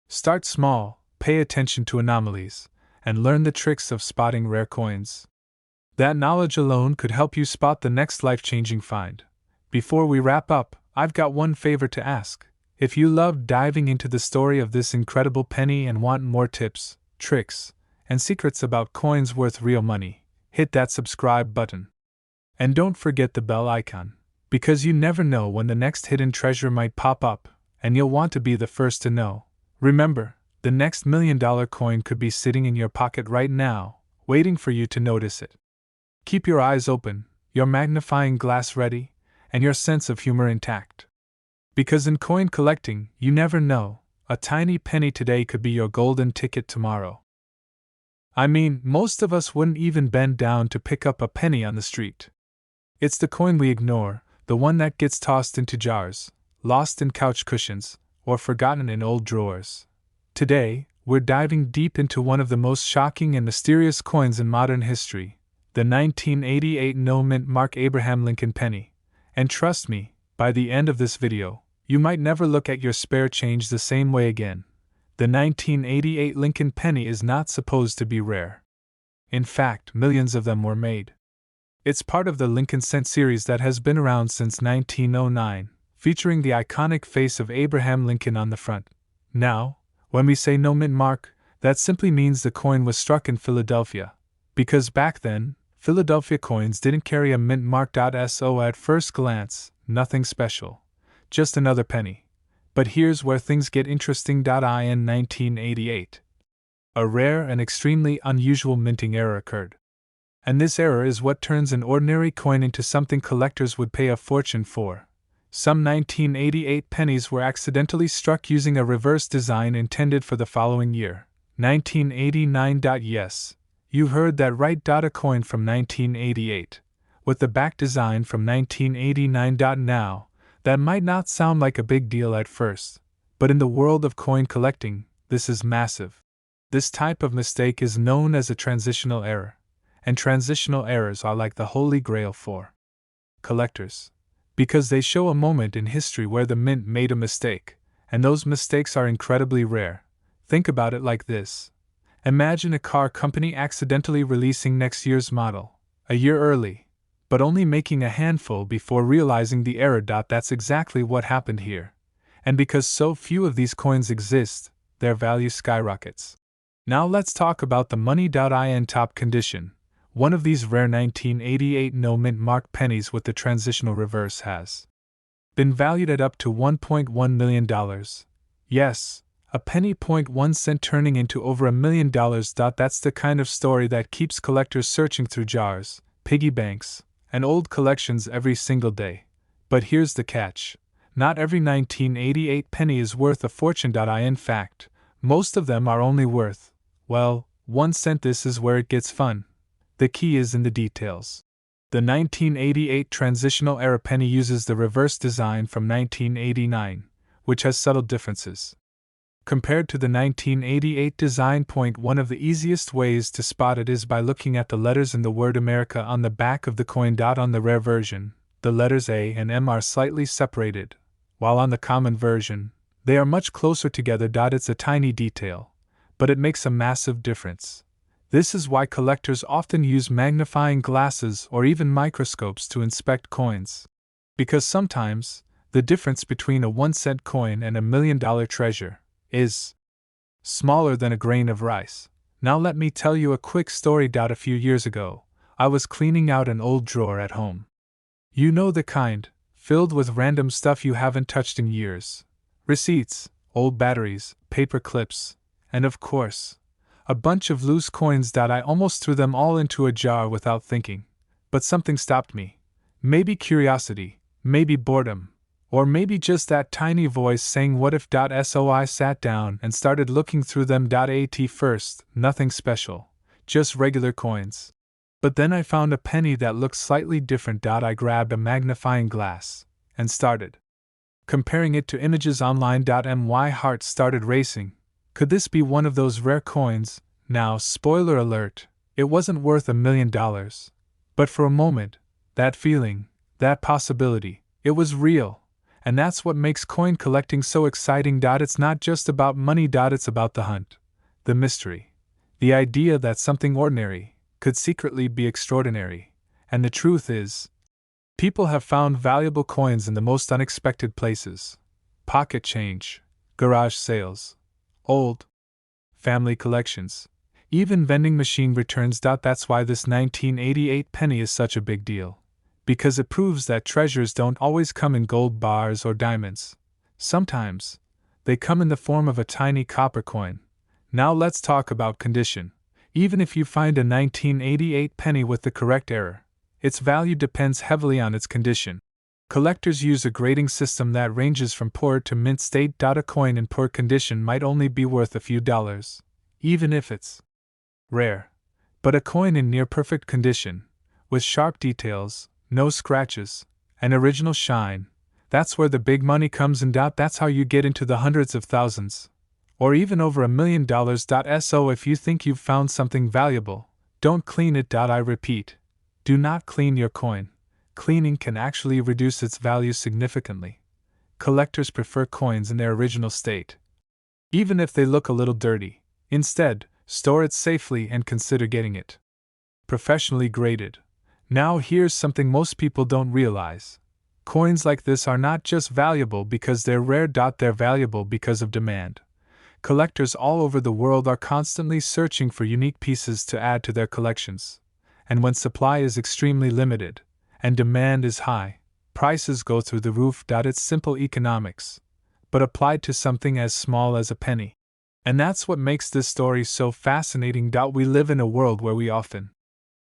Start small, pay attention to anomalies, and learn the tricks of spotting rare coins. That knowledge alone could help you spot the next life-changing find. Before we wrap up, I've got one favor to ask. If you loved diving into the story of this incredible penny and want more tips, tricks, and secrets about coins worth real money, hit that subscribe button. And don't forget the bell icon, because you never know when the next hidden treasure might pop up, and you'll want to be the first to know. Remember, the next $1 million coin could be sitting in your pocket right now, waiting for you to notice it. Keep your eyes open, your magnifying glass ready, and your sense of humor intact. Because in coin collecting, you never know, a tiny penny today could be your golden ticket tomorrow. I mean, most of us wouldn't even bend down to pick up a penny on the street. It's the coin we ignore, the one that gets tossed into jars, lost in couch cushions, or forgotten in old drawers. Today, we're diving deep into one of the most shocking and mysterious coins in modern history, the 1988 no mint mark Abraham Lincoln penny. And trust me, by the end of this video, you might never look at your spare change the same way again. The 1988 Lincoln penny is not supposed to be rare. In fact, millions of them were made. It's part of the Lincoln Cent series that has been around since 1909, featuring the iconic face of Abraham Lincoln on the front. Now, when we say no mint mark, that simply means the coin was struck in Philadelphia. Because back then, Philadelphia coins didn't carry a mint mark. So at first glance, nothing special. Just another penny. But here's where things get interesting. In 1988, a rare and extremely unusual minting error occurred. And this error is what turns an ordinary coin into something collectors would pay a fortune for. Some 1988 pennies were accidentally struck using a reverse design intended for the following year, 1989. Yes, you heard that right. A coin from 1988, with the back design from 1989. Now, that might not sound like a big deal at first, but in the world of coin collecting, this is massive. This type of mistake is known as a transitional error, and transitional errors are like the holy grail for collectors, because they show a moment in history where the mint made a mistake, and those mistakes are incredibly rare. Think about it like this. Imagine a car company accidentally releasing next year's model, a year early, but only making a handful before realizing the error. That's exactly what happened here. And because so few of these coins exist, their value skyrockets. Now let's talk about the money.in top condition. One of these rare 1988 no mint mark pennies with the transitional reverse has been valued at up to $1.1 million. Yes, a penny 0.1 cent turning into over $1 million. That's the kind of story that keeps collectors searching through jars, piggy banks, and old collections every single day. But here's the catch. Not every 1988 penny is worth a fortune. In fact, most of them are only worth, well, 1 cent. This is where it gets fun. The key is in the details. The 1988 transitional era penny uses the reverse design from 1989, which has subtle differences compared to the 1988 design. One of the easiest ways to spot it is by looking at the letters in the word America on the back of the coin. On the rare version, the letters A and M are slightly separated, while on the common version, they are much closer together. It's a tiny detail, but it makes a massive difference. This is why collectors often use magnifying glasses or even microscopes to inspect coins. Because sometimes, the difference between a 1 cent coin and $1 million treasure is smaller than a grain of rice. Now let me tell you a quick story. A few years ago, I was cleaning out an old drawer at home. You know the kind, filled with random stuff you haven't touched in years. Receipts, old batteries, paper clips, and of course, a bunch of loose coins. I almost threw them all into a jar without thinking. But something stopped me. Maybe curiosity, maybe boredom, or maybe just that tiny voice saying what if. So I sat down and started looking through them. At first, nothing special, just regular coins. But then I found a penny that looked slightly different. I grabbed a magnifying glass and started comparing it to images online. My heart started racing. Could this be one of those rare coins? Now, spoiler alert, it wasn't worth $1 million. But for a moment, that feeling, that possibility, it was real. And that's what makes coin collecting so exciting. It's not just about money. It's about the hunt, the mystery, the idea that something ordinary could secretly be extraordinary. And the truth is, people have found valuable coins in the most unexpected places. Pocket change, garage sales, old family collections, even vending machine returns. That's why this 1988 penny is such a big deal. Because it proves that treasures don't always come in gold bars or diamonds. Sometimes, they come in the form of a tiny copper coin. Now let's talk about condition. Even if you find a 1988 penny with the correct error, its value depends heavily on its condition. Collectors use a grading system that ranges from poor to mint state. A coin in poor condition might only be worth a few dollars, even if it's rare. But a coin in near perfect condition, with sharp details, no scratches, and original shine, that's where the big money comes in. That's how you get into the hundreds of thousands, or even over $1 million. So if you think you've found something valuable, don't clean it. I repeat, do not clean your coin. Cleaning can actually reduce its value significantly. Collectors prefer coins in their original state, even if they look a little dirty. Instead, store it safely and consider getting it professionally graded. Now here's something most people don't realize. Coins like this are not just valuable because they're rare. They're valuable because of demand. Collectors all over the world are constantly searching for unique pieces to add to their collections. And when supply is extremely limited, and demand is high, prices go through the roof. It's simple economics, but applied to something as small as a penny. And that's what makes this story so fascinating. We live in a world where we often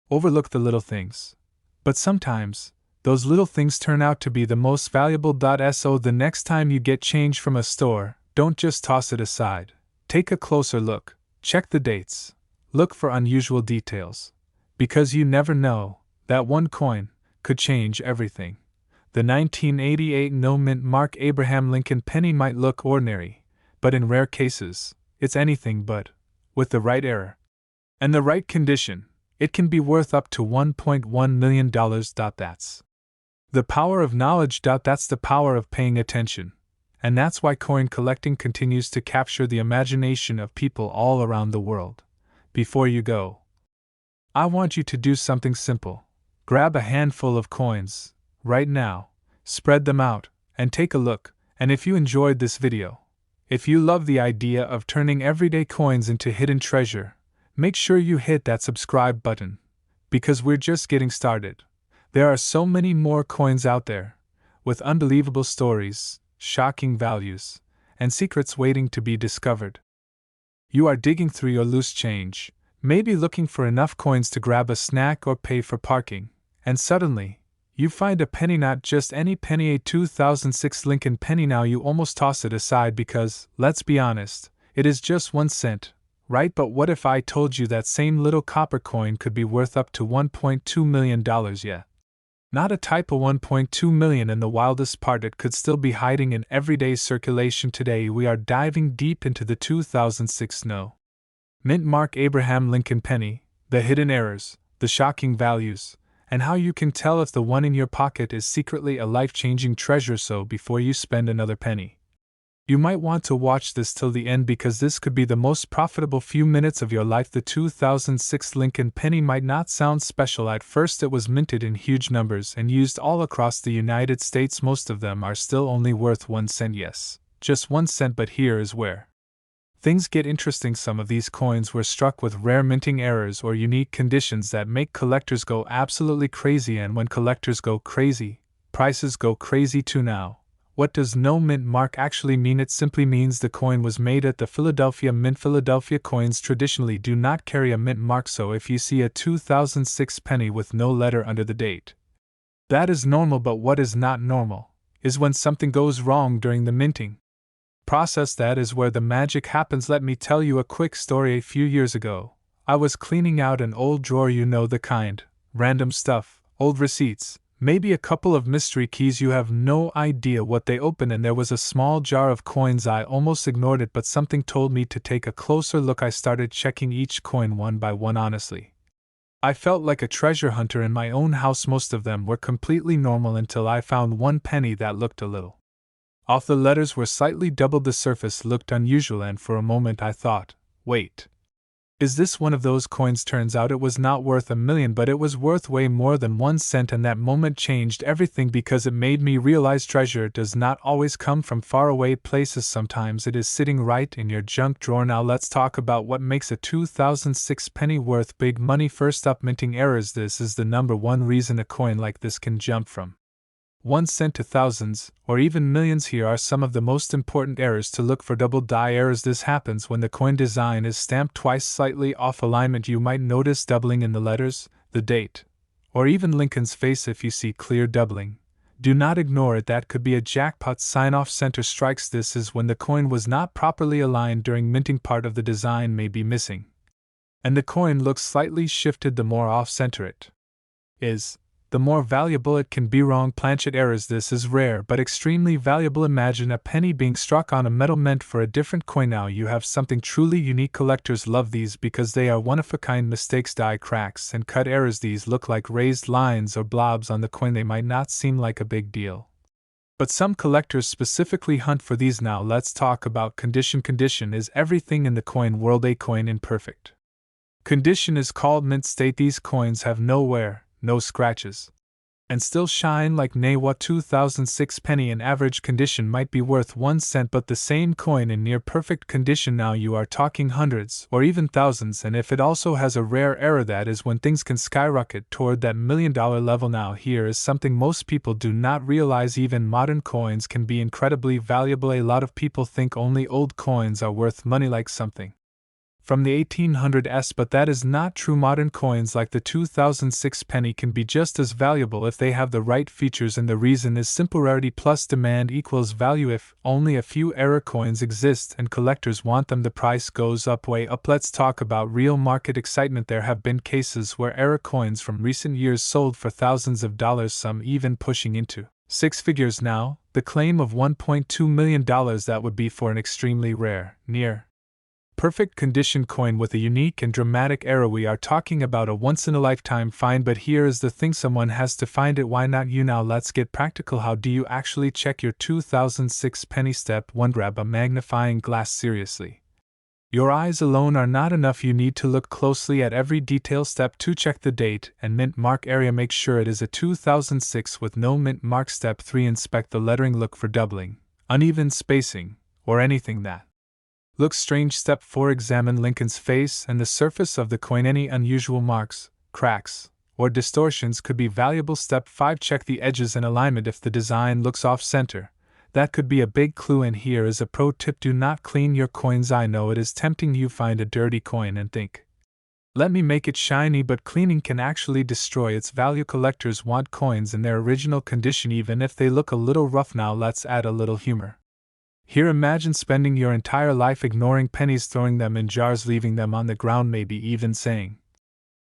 overlook the little things. But sometimes, those little things turn out to be the most valuable. So the next time you get change from a store, don't just toss it aside. Take a closer look, check the dates, look for unusual details. Because you never know, that one coin could change everything. The 1988 no-mint Mark Abraham Lincoln penny might look ordinary, but in rare cases, it's anything but. With the right error and the right condition, it can be worth up to $1.1 million. That's the power of knowledge. That's the power of paying attention. And that's why coin collecting continues to capture the imagination of people all around the world. Before you go, I want you to do something simple. Grab a handful of coins, right now, spread them out, and take a look. And if you enjoyed this video, if you love the idea of turning everyday coins into hidden treasure, make sure you hit that subscribe button, because we're just getting started. There are so many more coins out there, with unbelievable stories, shocking values, and secrets waiting to be discovered. You are digging through your loose change, maybe looking for enough coins to grab a snack or pay for parking, and suddenly, you find a penny, not just any penny, a 2006 Lincoln penny. Now you almost toss it aside because, let's be honest, it is just 1 cent, right? But what if I told you that same little copper coin could be worth up to $1.2 million? Yeah. Not a typo, 1.2 million, and the wildest part, it could still be hiding in everyday circulation today. We are diving deep into the 2006 no-mint Mark Abraham Lincoln penny, the hidden errors, the shocking values, and how you can tell if the one in your pocket is secretly a life-changing treasure. So before you spend another penny, you might want to watch this till the end, because this could be the most profitable few minutes of your life. The 2006 Lincoln penny might not sound special at first. It was minted in huge numbers and used all across the United States. Most of them are still only worth 1 cent. Yes, just 1 cent. But here is where things get interesting. Some of these coins were struck with rare minting errors or unique conditions that make collectors go absolutely crazy. And when collectors go crazy, prices go crazy too. Now, what does no mint mark actually mean? It simply means the coin was made at the Philadelphia Mint. Philadelphia coins traditionally do not carry a mint mark, so if you see a 2006 penny with no letter under the date, that is normal. But what is not normal is when something goes wrong during the minting process. That is where the magic happens. Let me tell you a quick story. A few years ago, I was cleaning out an old drawer, you know the kind, random stuff, old receipts, maybe a couple of mystery keys. You have no idea what they open, and there was a small jar of coins. I almost ignored it, but something told me to take a closer look. I started checking each coin one by one. Honestly, I felt like a treasure hunter in my own house. Most of them were completely normal until I found one penny that looked a little off. The letters were slightly doubled, the surface looked unusual, and for a moment I thought, wait, is this one of those coins? Turns out it was not worth $1 million, but it was worth way more than 1 cent, and that moment changed everything, because it made me realize treasure does not always come from faraway places. Sometimes it is sitting right in your junk drawer. Now let's talk about what makes a 2006 penny worth big money. First up, minting errors. This is the number one reason a coin like this can jump from 1 cent to thousands, or even millions. Here are some of the most important errors to look for. Double die errors. This happens when the coin design is stamped twice. Slightly off alignment. You might notice doubling in the letters, the date, or even Lincoln's face. If you see clear doubling, do not ignore it. That could be a jackpot sign. Off center strikes. This is when the coin was not properly aligned during minting. Part of the design may be missing, and the coin looks slightly shifted. The more off center it is, the more valuable it can be. Wrong planchet errors. This is rare but extremely valuable. Imagine a penny being struck on a metal meant for a different coin. Now you have something truly unique. Collectors love these because they are one-of-a-kind mistakes, die cracks, and cut errors. These look like raised lines or blobs on the coin. They might not seem like a big deal, but some collectors specifically hunt for these. Now let's talk about condition. Condition is everything in the coin world. A coin in perfect condition is called mint state. These coins have no wear, no scratches, and still shine like nay. What 2006 penny in average condition might be worth 1 cent, but the same coin in near perfect condition now you are talking hundreds or even thousands, and if it also has a rare error, that is when things can skyrocket toward that $1 million level. Now here is something most people do not realize: even modern coins can be incredibly valuable. A lot of people think only old coins are worth money, like something from the 1800s, but that is not true. Modern coins like the 2006 penny can be just as valuable if they have the right features, and the reason is simple: rarity plus demand equals value. If only a few error coins exist and collectors want them, the price goes up, way up. Let's talk about real market excitement. There have been cases where error coins from recent years sold for thousands of dollars, some even pushing into six figures. Now, the claim of $1.2 million, that would be for an extremely rare, near perfect condition coin with a unique and dramatic error. We are talking about a once-in-a-lifetime find, but here is the thing: someone has to find it. Why not you? Now let's get practical. How do you actually check your 2006 penny? Step 1. Grab a magnifying glass. Seriously, your eyes alone are not enough. You need to look closely at every detail. Step 2. Check the date and mint mark area. Make sure it is a 2006 with no mint mark. Step 3. Inspect the lettering. Look for doubling, uneven spacing, or anything that looks strange. Step 4. Examine Lincoln's face and the surface of the coin. Any unusual marks, cracks, or distortions could be valuable. Step 5. Check the edges and alignment. If the design looks off-center, that could be a big clue. And here is a pro tip: do not clean your coins. I know it is tempting. You find a dirty coin and think, let me make it shiny, but cleaning can actually destroy its value. Collectors want coins in their original condition even if they look a little rough. Now let's add a little humor here. Imagine spending your entire life ignoring pennies, throwing them in jars, leaving them on the ground, maybe even saying,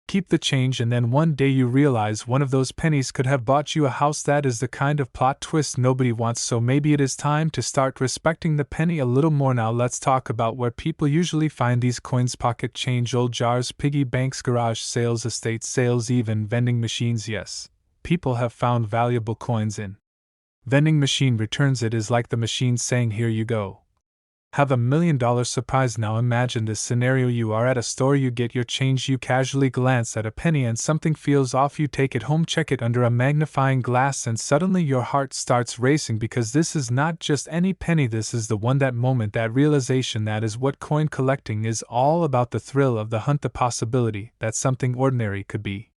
keep the change, and then one day you realize one of those pennies could have bought you a house. That is the kind of plot twist nobody wants, so maybe it is time to start respecting the penny a little more. Now let's talk about where people usually find these coins: pocket change, old jars, piggy banks, garage sales, estate sales, even vending machines. Yes, people have found valuable coins in vending machine returns. It is like the machine saying, here you go, have $1 million surprise. Now imagine this scenario: you are at a store, you get your change, you casually glance at a penny and something feels off. You take it home, check it under a magnifying glass, and suddenly your heart starts racing, because this is not just any penny, this is the one. That moment, that realization, that is what coin collecting is all about: the thrill of the hunt, the possibility that something ordinary could be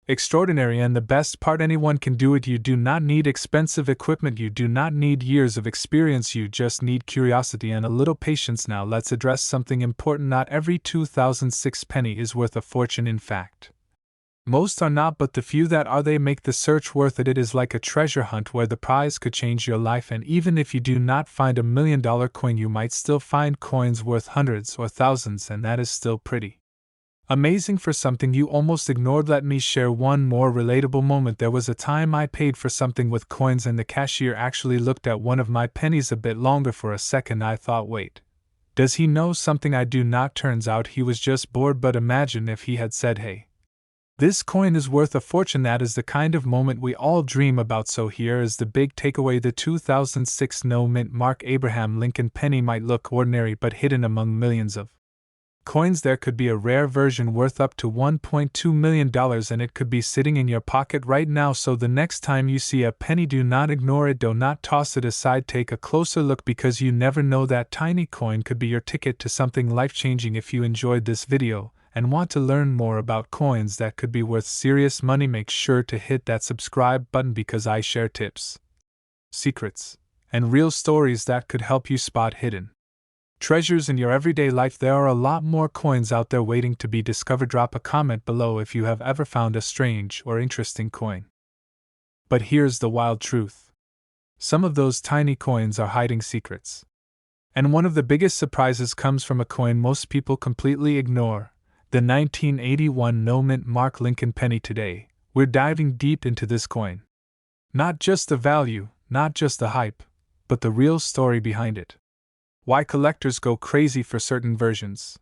extraordinary. And the best part, anyone can do it. You do not need expensive equipment, you do not need years of experience, you just need curiosity and a little patience. Now let's address something important: not every 2006 penny is worth a fortune. In fact, most are not, but the few that are, they make the search worth it. It is like a treasure hunt where the prize could change your life, and even if you do not find $1 million coin, you might still find coins worth hundreds or thousands, and that is still pretty amazing for something you almost ignored. Let me share one more relatable moment. There was a time I paid for something with coins and the cashier actually looked at one of my pennies a bit longer. For a second I thought, wait, does he know something I do not? Turns out he was just bored. But imagine if he had said, hey, this coin is worth a fortune. That is the kind of moment we all dream about. So here is the big takeaway: the 2006 no mint mark Abraham Lincoln penny might look ordinary, but hidden among millions of coins there could be a rare version worth up to $1.2 million, and it could be sitting in your pocket right now. So the next time you see a penny, do not ignore it, do not toss it aside, take a closer look, because you never know, that tiny coin could be your ticket to something life-changing. If you enjoyed this video and want to learn more about coins that could be worth serious money, make sure to hit that subscribe button, because I share tips, secrets, and real stories that could help you spot hidden treasures in your everyday life. There are a lot more coins out there waiting to be discovered. Drop a comment below if you have ever found a strange or interesting coin. But here's the wild truth: some of those tiny coins are hiding secrets. And one of the biggest surprises comes from a coin most people completely ignore: the 1981 no mint mark Lincoln penny. Today, we're diving deep into this coin. Not just the value, not just the hype, but the real story behind it. Why collectors go crazy for certain versions.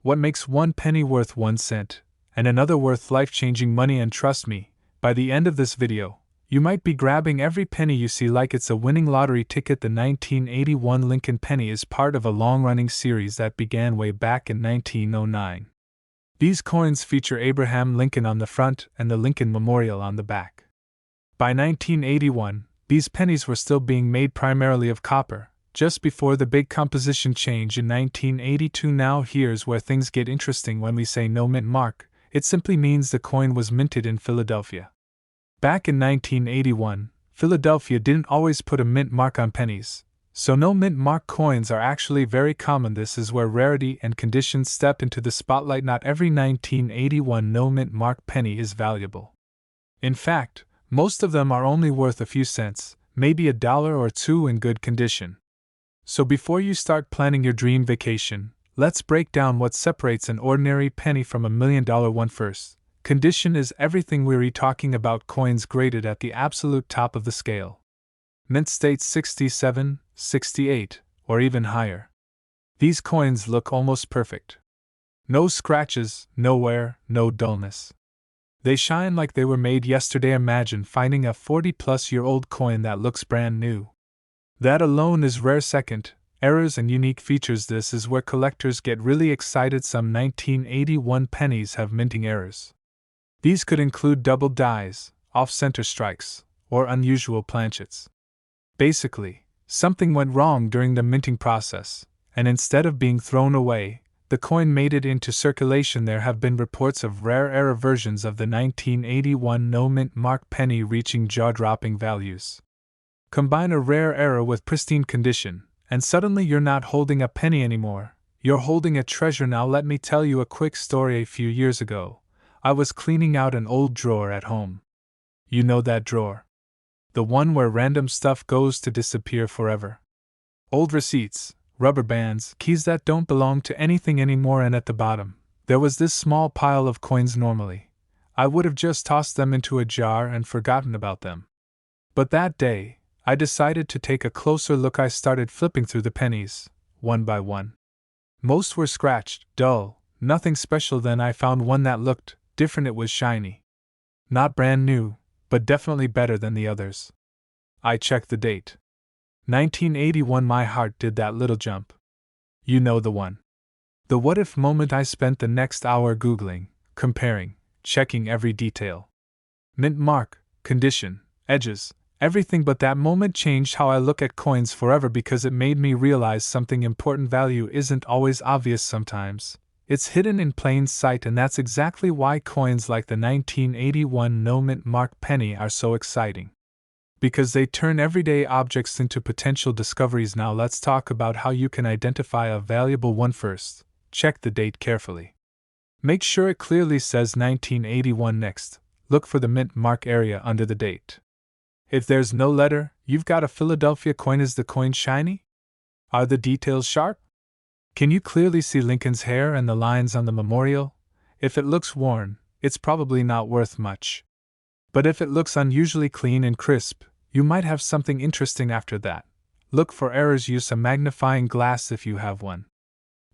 What makes one penny worth 1 cent, and another worth life-changing money. And trust me, by the end of this video, you might be grabbing every penny you see like it's a winning lottery ticket. The 1981 Lincoln penny is part of a long-running series that began way back in 1909. These coins feature Abraham Lincoln on the front and the Lincoln Memorial on the back. By 1981, these pennies were still being made primarily of copper, just before the big composition change in 1982. Now here's where things get interesting. When we say no mint mark, it simply means the coin was minted in Philadelphia. Back in 1981, Philadelphia didn't always put a mint mark on pennies, so no mint mark coins are actually very common. This is where rarity and condition step into the spotlight. Not every 1981 no mint mark penny is valuable. In fact, most of them are only worth a few cents, maybe $1 or $2 in good condition. So before you start planning your dream vacation, let's break down what separates an ordinary penny from $1 million one first. Condition is everything. We're talking about coins graded at the absolute top of the scale. Mint state 67, 68, or even higher. These coins look almost perfect. No scratches, no wear, no dullness. They shine like they were made yesterday. Imagine finding a 40-plus-year-old coin that looks brand new. That alone is rare. Second, errors and unique features. This is where collectors get really excited. Some 1981 pennies have minting errors. These could include double dies, off-center strikes, or unusual planchets. Basically, something went wrong during the minting process, and instead of being thrown away, the coin made it into circulation. There have been reports of rare error versions of the 1981 no mint mark penny reaching jaw-dropping values. Combine a rare error with pristine condition, and suddenly you're not holding a penny anymore, you're holding a treasure. Now let me tell you a quick story. A few years ago, I was cleaning out an old drawer at home. You know that drawer? The one where random stuff goes to disappear forever. Old receipts, rubber bands, keys that don't belong to anything anymore, and at the bottom, there was this small pile of coins. Normally, I would have just tossed them into a jar and forgotten about them. But that day, I decided to take a closer look. I started flipping through the pennies, one by one. Most were scratched, dull, nothing special. Then I found one that looked different. It was shiny. Not brand new, but definitely better than the others. I checked the date. 1981. My heart did that little jump. You know the one. The what-if moment. I spent the next hour Googling, comparing, checking every detail. Mint mark, condition, edges, everything. But that moment changed how I look at coins forever, because it made me realize something important. Value isn't always obvious. Sometimes it's hidden in plain sight, and that's exactly why coins like the 1981 no mint mark penny are so exciting. Because they turn everyday objects into potential discoveries. Now let's talk about how you can identify a valuable one first. Check the date carefully. Make sure it clearly says 1981. Next, look for the mint mark area under the date. If there's no letter, you've got a Philadelphia coin. Is the coin shiny? Are the details sharp? Can you clearly see Lincoln's hair and the lines on the memorial? If it looks worn, it's probably not worth much. But if it looks unusually clean and crisp, you might have something interesting. After that, look for errors. Use a magnifying glass if you have one.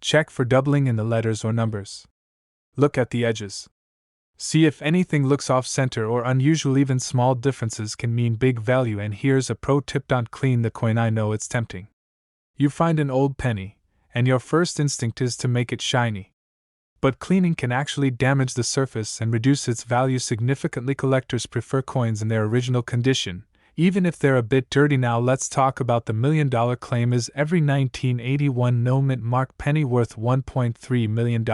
Check for doubling in the letters or numbers. Look at the edges. See if anything looks off-center or unusual. Even small differences can mean big value. And here's a pro tip: don't clean the coin. I know it's tempting. You find an old penny, and your first instinct is to make it shiny. But cleaning can actually damage the surface and reduce its value significantly. Collectors prefer coins in their original condition, even if they're a bit dirty. Now let's talk about the $1 million claim. Is every 1981 no mint mark penny worth $1.3 million?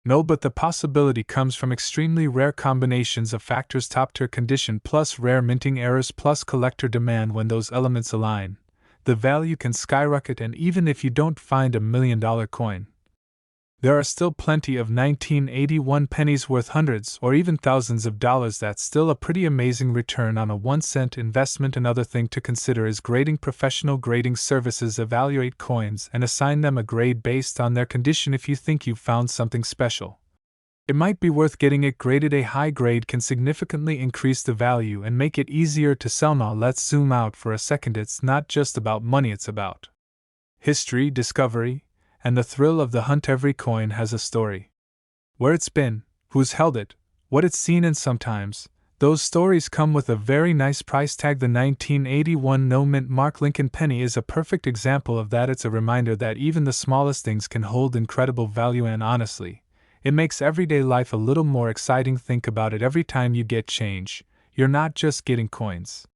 No, but the possibility comes from extremely rare combinations of factors: top-tier condition plus rare minting errors plus collector demand. When those elements align, the value can skyrocket. And even if you don't find $1 million coin, there are still plenty of 1981 pennies worth hundreds or even thousands of dollars. That's still a pretty amazing return on a 1-cent investment. Another thing to consider is grading. Professional grading services evaluate coins and assign them a grade based on their condition. If you think you've found something special, it might be worth getting it graded. A high grade can significantly increase the value and make it easier to sell. Now let's zoom out for a second. It's not just about money, it's about history, discovery, and the thrill of the hunt. Every coin has a story. Where it's been, who's held it, what it's seen, and sometimes those stories come with a very nice price tag. The 1981 no mint mark Lincoln penny is a perfect example of that. It's a reminder that even the smallest things can hold incredible value, and honestly, It makes everyday life a little more exciting. Think about it, every time you get change, you're not just getting coins.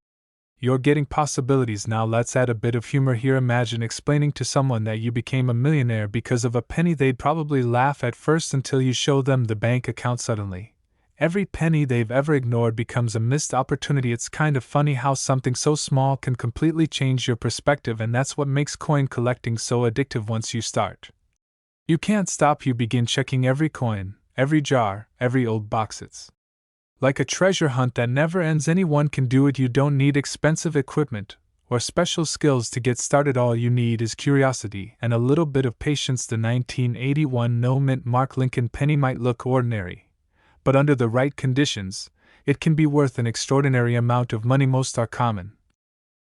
You're getting possibilities. Now let's add a bit of humor here. Imagine explaining to someone that you became a millionaire because of a penny. They'd probably laugh at first until you show them the bank account. Suddenly, every penny they've ever ignored becomes a missed opportunity. It's kind of funny how something so small can completely change your perspective, and that's what makes coin collecting so addictive. Once you start, you can't stop. You begin checking every coin, every jar, every old box. It's like a treasure hunt that never ends. Anyone can do it. You don't need expensive equipment or special skills to get started. All you need is curiosity and a little bit of patience. The 1981 no-mint Mark Lincoln penny might look ordinary, but under the right conditions, it can be worth an extraordinary amount of money. Most are common,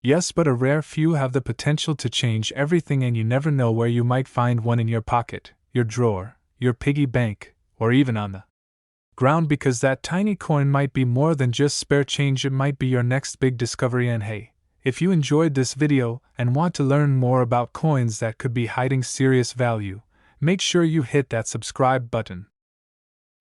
yes, but a rare few have the potential to change everything, and you never know where you might find one: in your pocket, your drawer, your piggy bank, or even on the ground, because that tiny coin might be more than just spare change. It might be your next big discovery. And hey, if you enjoyed this video and want to learn more about coins that could be hiding serious value, make sure you hit that subscribe button.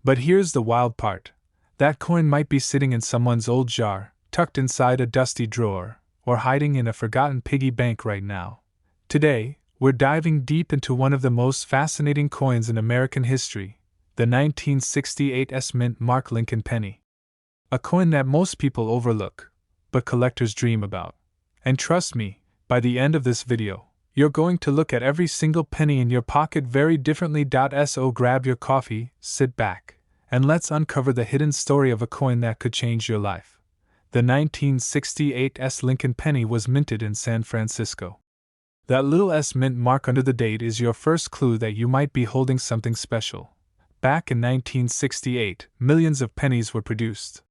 But here's the wild part. That coin might be sitting in someone's old jar, tucked inside a dusty drawer, or hiding in a forgotten piggy bank right now. Today, we're diving deep into one of the most fascinating coins in American history, the 1968 S-mint Mark Lincoln penny. A coin that most people overlook, but collectors dream about. And trust me, by the end of this video, you're going to look at every single penny in your pocket very differently. So grab your coffee, sit back, and let's uncover the hidden story of a coin that could change your life. The 1968 S Lincoln penny was minted in San Francisco. That little S mint mark under the date is your first clue that you might be holding something special. Back in 1968, millions of pennies were produced.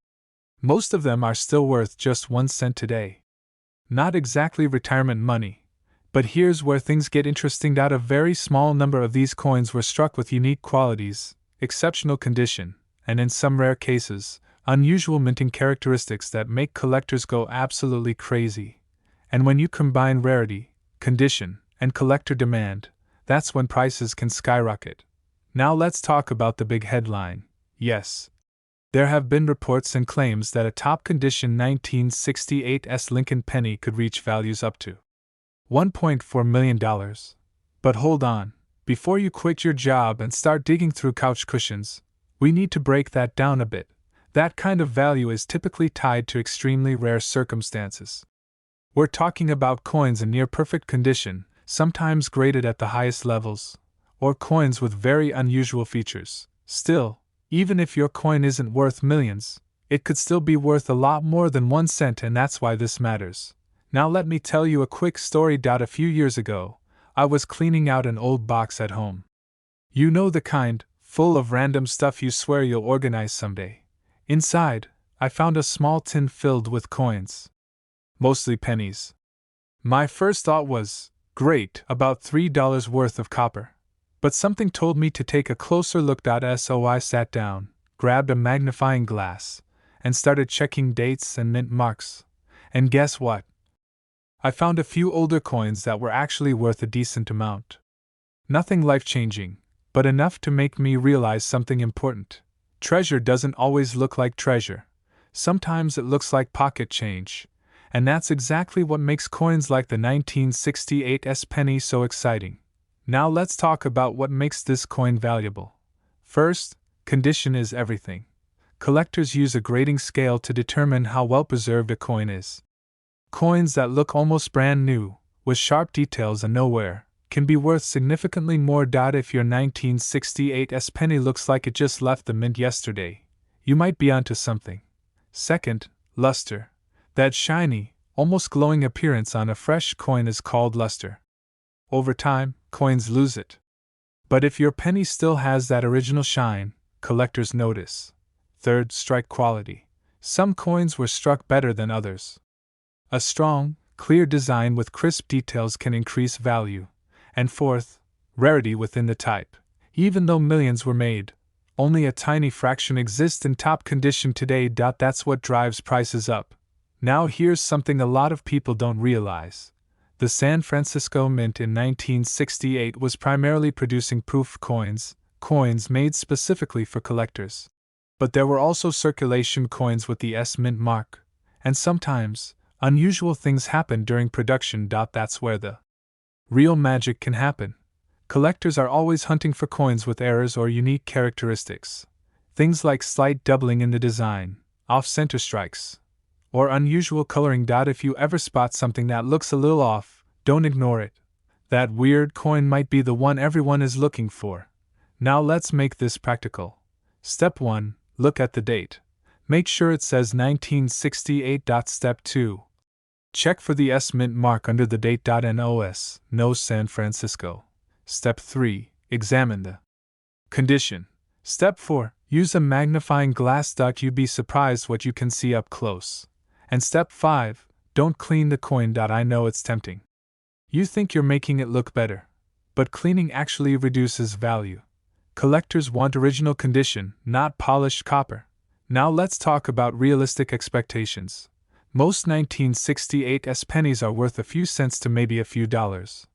Most of them are still worth just 1 cent today. Not exactly retirement money, but here's where things get interesting. A very small number of these coins were struck with unique qualities, exceptional condition, and in some rare cases, unusual minting characteristics that make collectors go absolutely crazy. And when you combine rarity, condition, and collector demand, that's when prices can skyrocket. Now let's talk about the big headline. Yes, there have been reports and claims that a top condition 1968 S Lincoln penny could reach values up to $1.4 million. But hold on, before you quit your job and start digging through couch cushions, we need to break that down a bit. That kind of value is typically tied to extremely rare circumstances. We're talking about coins in near-perfect condition, sometimes graded at the highest levels, or coins with very unusual features. Still, even if your coin isn't worth millions, it could still be worth a lot more than 1 cent, and that's why this matters. Now let me tell you a quick story. A few years ago, I was cleaning out an old box at home. You know the kind, full of random stuff you swear you'll organize someday. Inside, I found a small tin filled with coins. Mostly pennies. My first thought was, great, about $3 worth of copper. But something told me to take a closer look. So I sat down, grabbed a magnifying glass, and started checking dates and mint marks. And guess what? I found a few older coins that were actually worth a decent amount. Nothing life-changing, but enough to make me realize something important. Treasure doesn't always look like treasure. Sometimes it looks like pocket change. And that's exactly what makes coins like the 1968 S penny so exciting. Now let's talk about what makes this coin valuable. First, condition is everything. Collectors use a grading scale to determine how well preserved a coin is. Coins that look almost brand new, with sharp details and no wear, can be worth significantly more. If your 1968 S penny looks like it just left the mint yesterday, you might be onto something. Second, luster. That shiny, almost glowing appearance on a fresh coin is called luster. Over time, coins lose it. But if your penny still has that original shine, collectors notice. Third, strike quality. Some coins were struck better than others. A strong, clear design with crisp details can increase value. And fourth, rarity within the type. Even though millions were made, only a tiny fraction exists in top condition today. That's what drives prices up. Now here's something a lot of people don't realize. The San Francisco Mint in 1968 was primarily producing proof coins, coins made specifically for collectors. But there were also circulation coins with the S mint mark, and sometimes, unusual things happened during production. That's where the real magic can happen. Collectors are always hunting for coins with errors or unique characteristics. Things like slight doubling in the design, off-center strikes, or unusual coloring. If you ever spot something that looks a little off, don't ignore it. That weird coin might be the one everyone is looking for. Now let's make this practical. Step 1. Look at the date. Make sure it says 1968. Step 2. Check for the S mint mark under the date. NOS, no San Francisco. Step 3. Examine the condition. Step 4. Use a magnifying glass. You'd be surprised what you can see up close. And step 5. Don't clean the coin. I know it's tempting. You think you're making it look better, but cleaning actually reduces value. Collectors want original condition, not polished copper. Now let's talk about realistic expectations. Most 1968 pennies are worth a few cents to maybe a few dollars.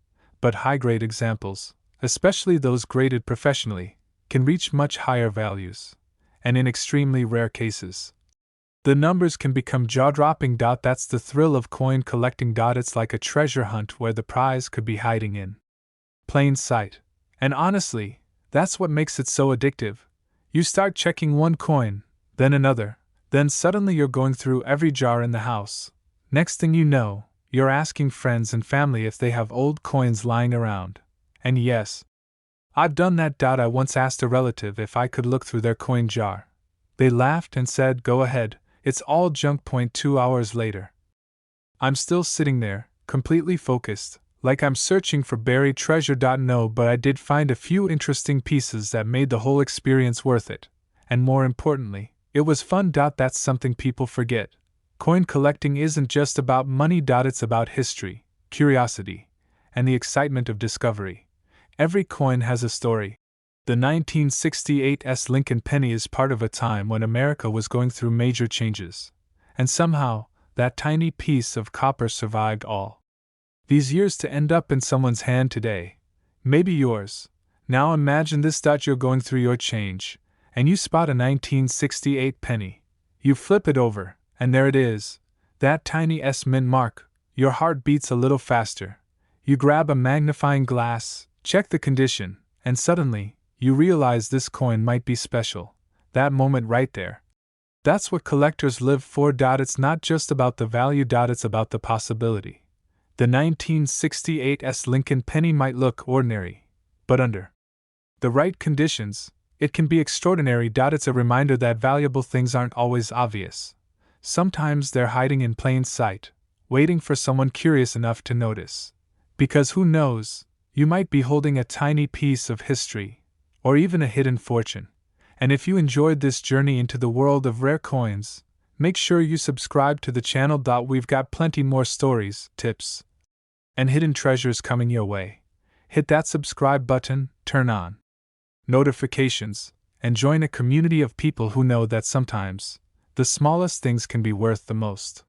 But high-grade examples, especially those graded professionally, can reach much higher values. And in extremely rare cases, the numbers can become jaw-dropping. That's the thrill of coin collecting. It's like a treasure hunt where the prize could be hiding in plain sight. And honestly, that's what makes it so addictive. You start checking one coin, then another, then suddenly you're going through every jar in the house. Next thing you know, you're asking friends and family if they have old coins lying around. And yes, I've done that. I once asked a relative if I could look through their coin jar. They laughed and said, "Go ahead, it's all junk." 2 hours later, I'm still sitting there, completely focused, like I'm searching for buried treasure. No, but I did find a few interesting pieces that made the whole experience worth it. And more importantly, it was fun. That's something people forget. Coin collecting isn't just about money. It's about history, curiosity, and the excitement of discovery. Every coin has a story. The 1968 Lincoln penny is part of a time when America was going through major changes. And somehow, that tiny piece of copper survived all these years to end up in someone's hand today. Maybe yours. Now imagine this. You're going through your change, and you spot a 1968 penny. You flip it over, and there it is. That tiny S mint mark. Your heart beats a little faster. You grab a magnifying glass, check the condition, and suddenly, you realize this coin might be special. That moment right there. That's what collectors live for. It's not just about the value. It's about the possibility. The 1968 Lincoln penny might look ordinary, but under the right conditions, it can be extraordinary. It's a reminder that valuable things aren't always obvious. Sometimes they're hiding in plain sight, waiting for someone curious enough to notice. Because who knows, you might be holding a tiny piece of history, or even a hidden fortune. And if you enjoyed this journey into the world of rare coins, make sure you subscribe to the channel. We've got plenty more stories, tips, and hidden treasures coming your way. Hit that subscribe button, turn on notifications, and join a community of people who know that sometimes the smallest things can be worth the most.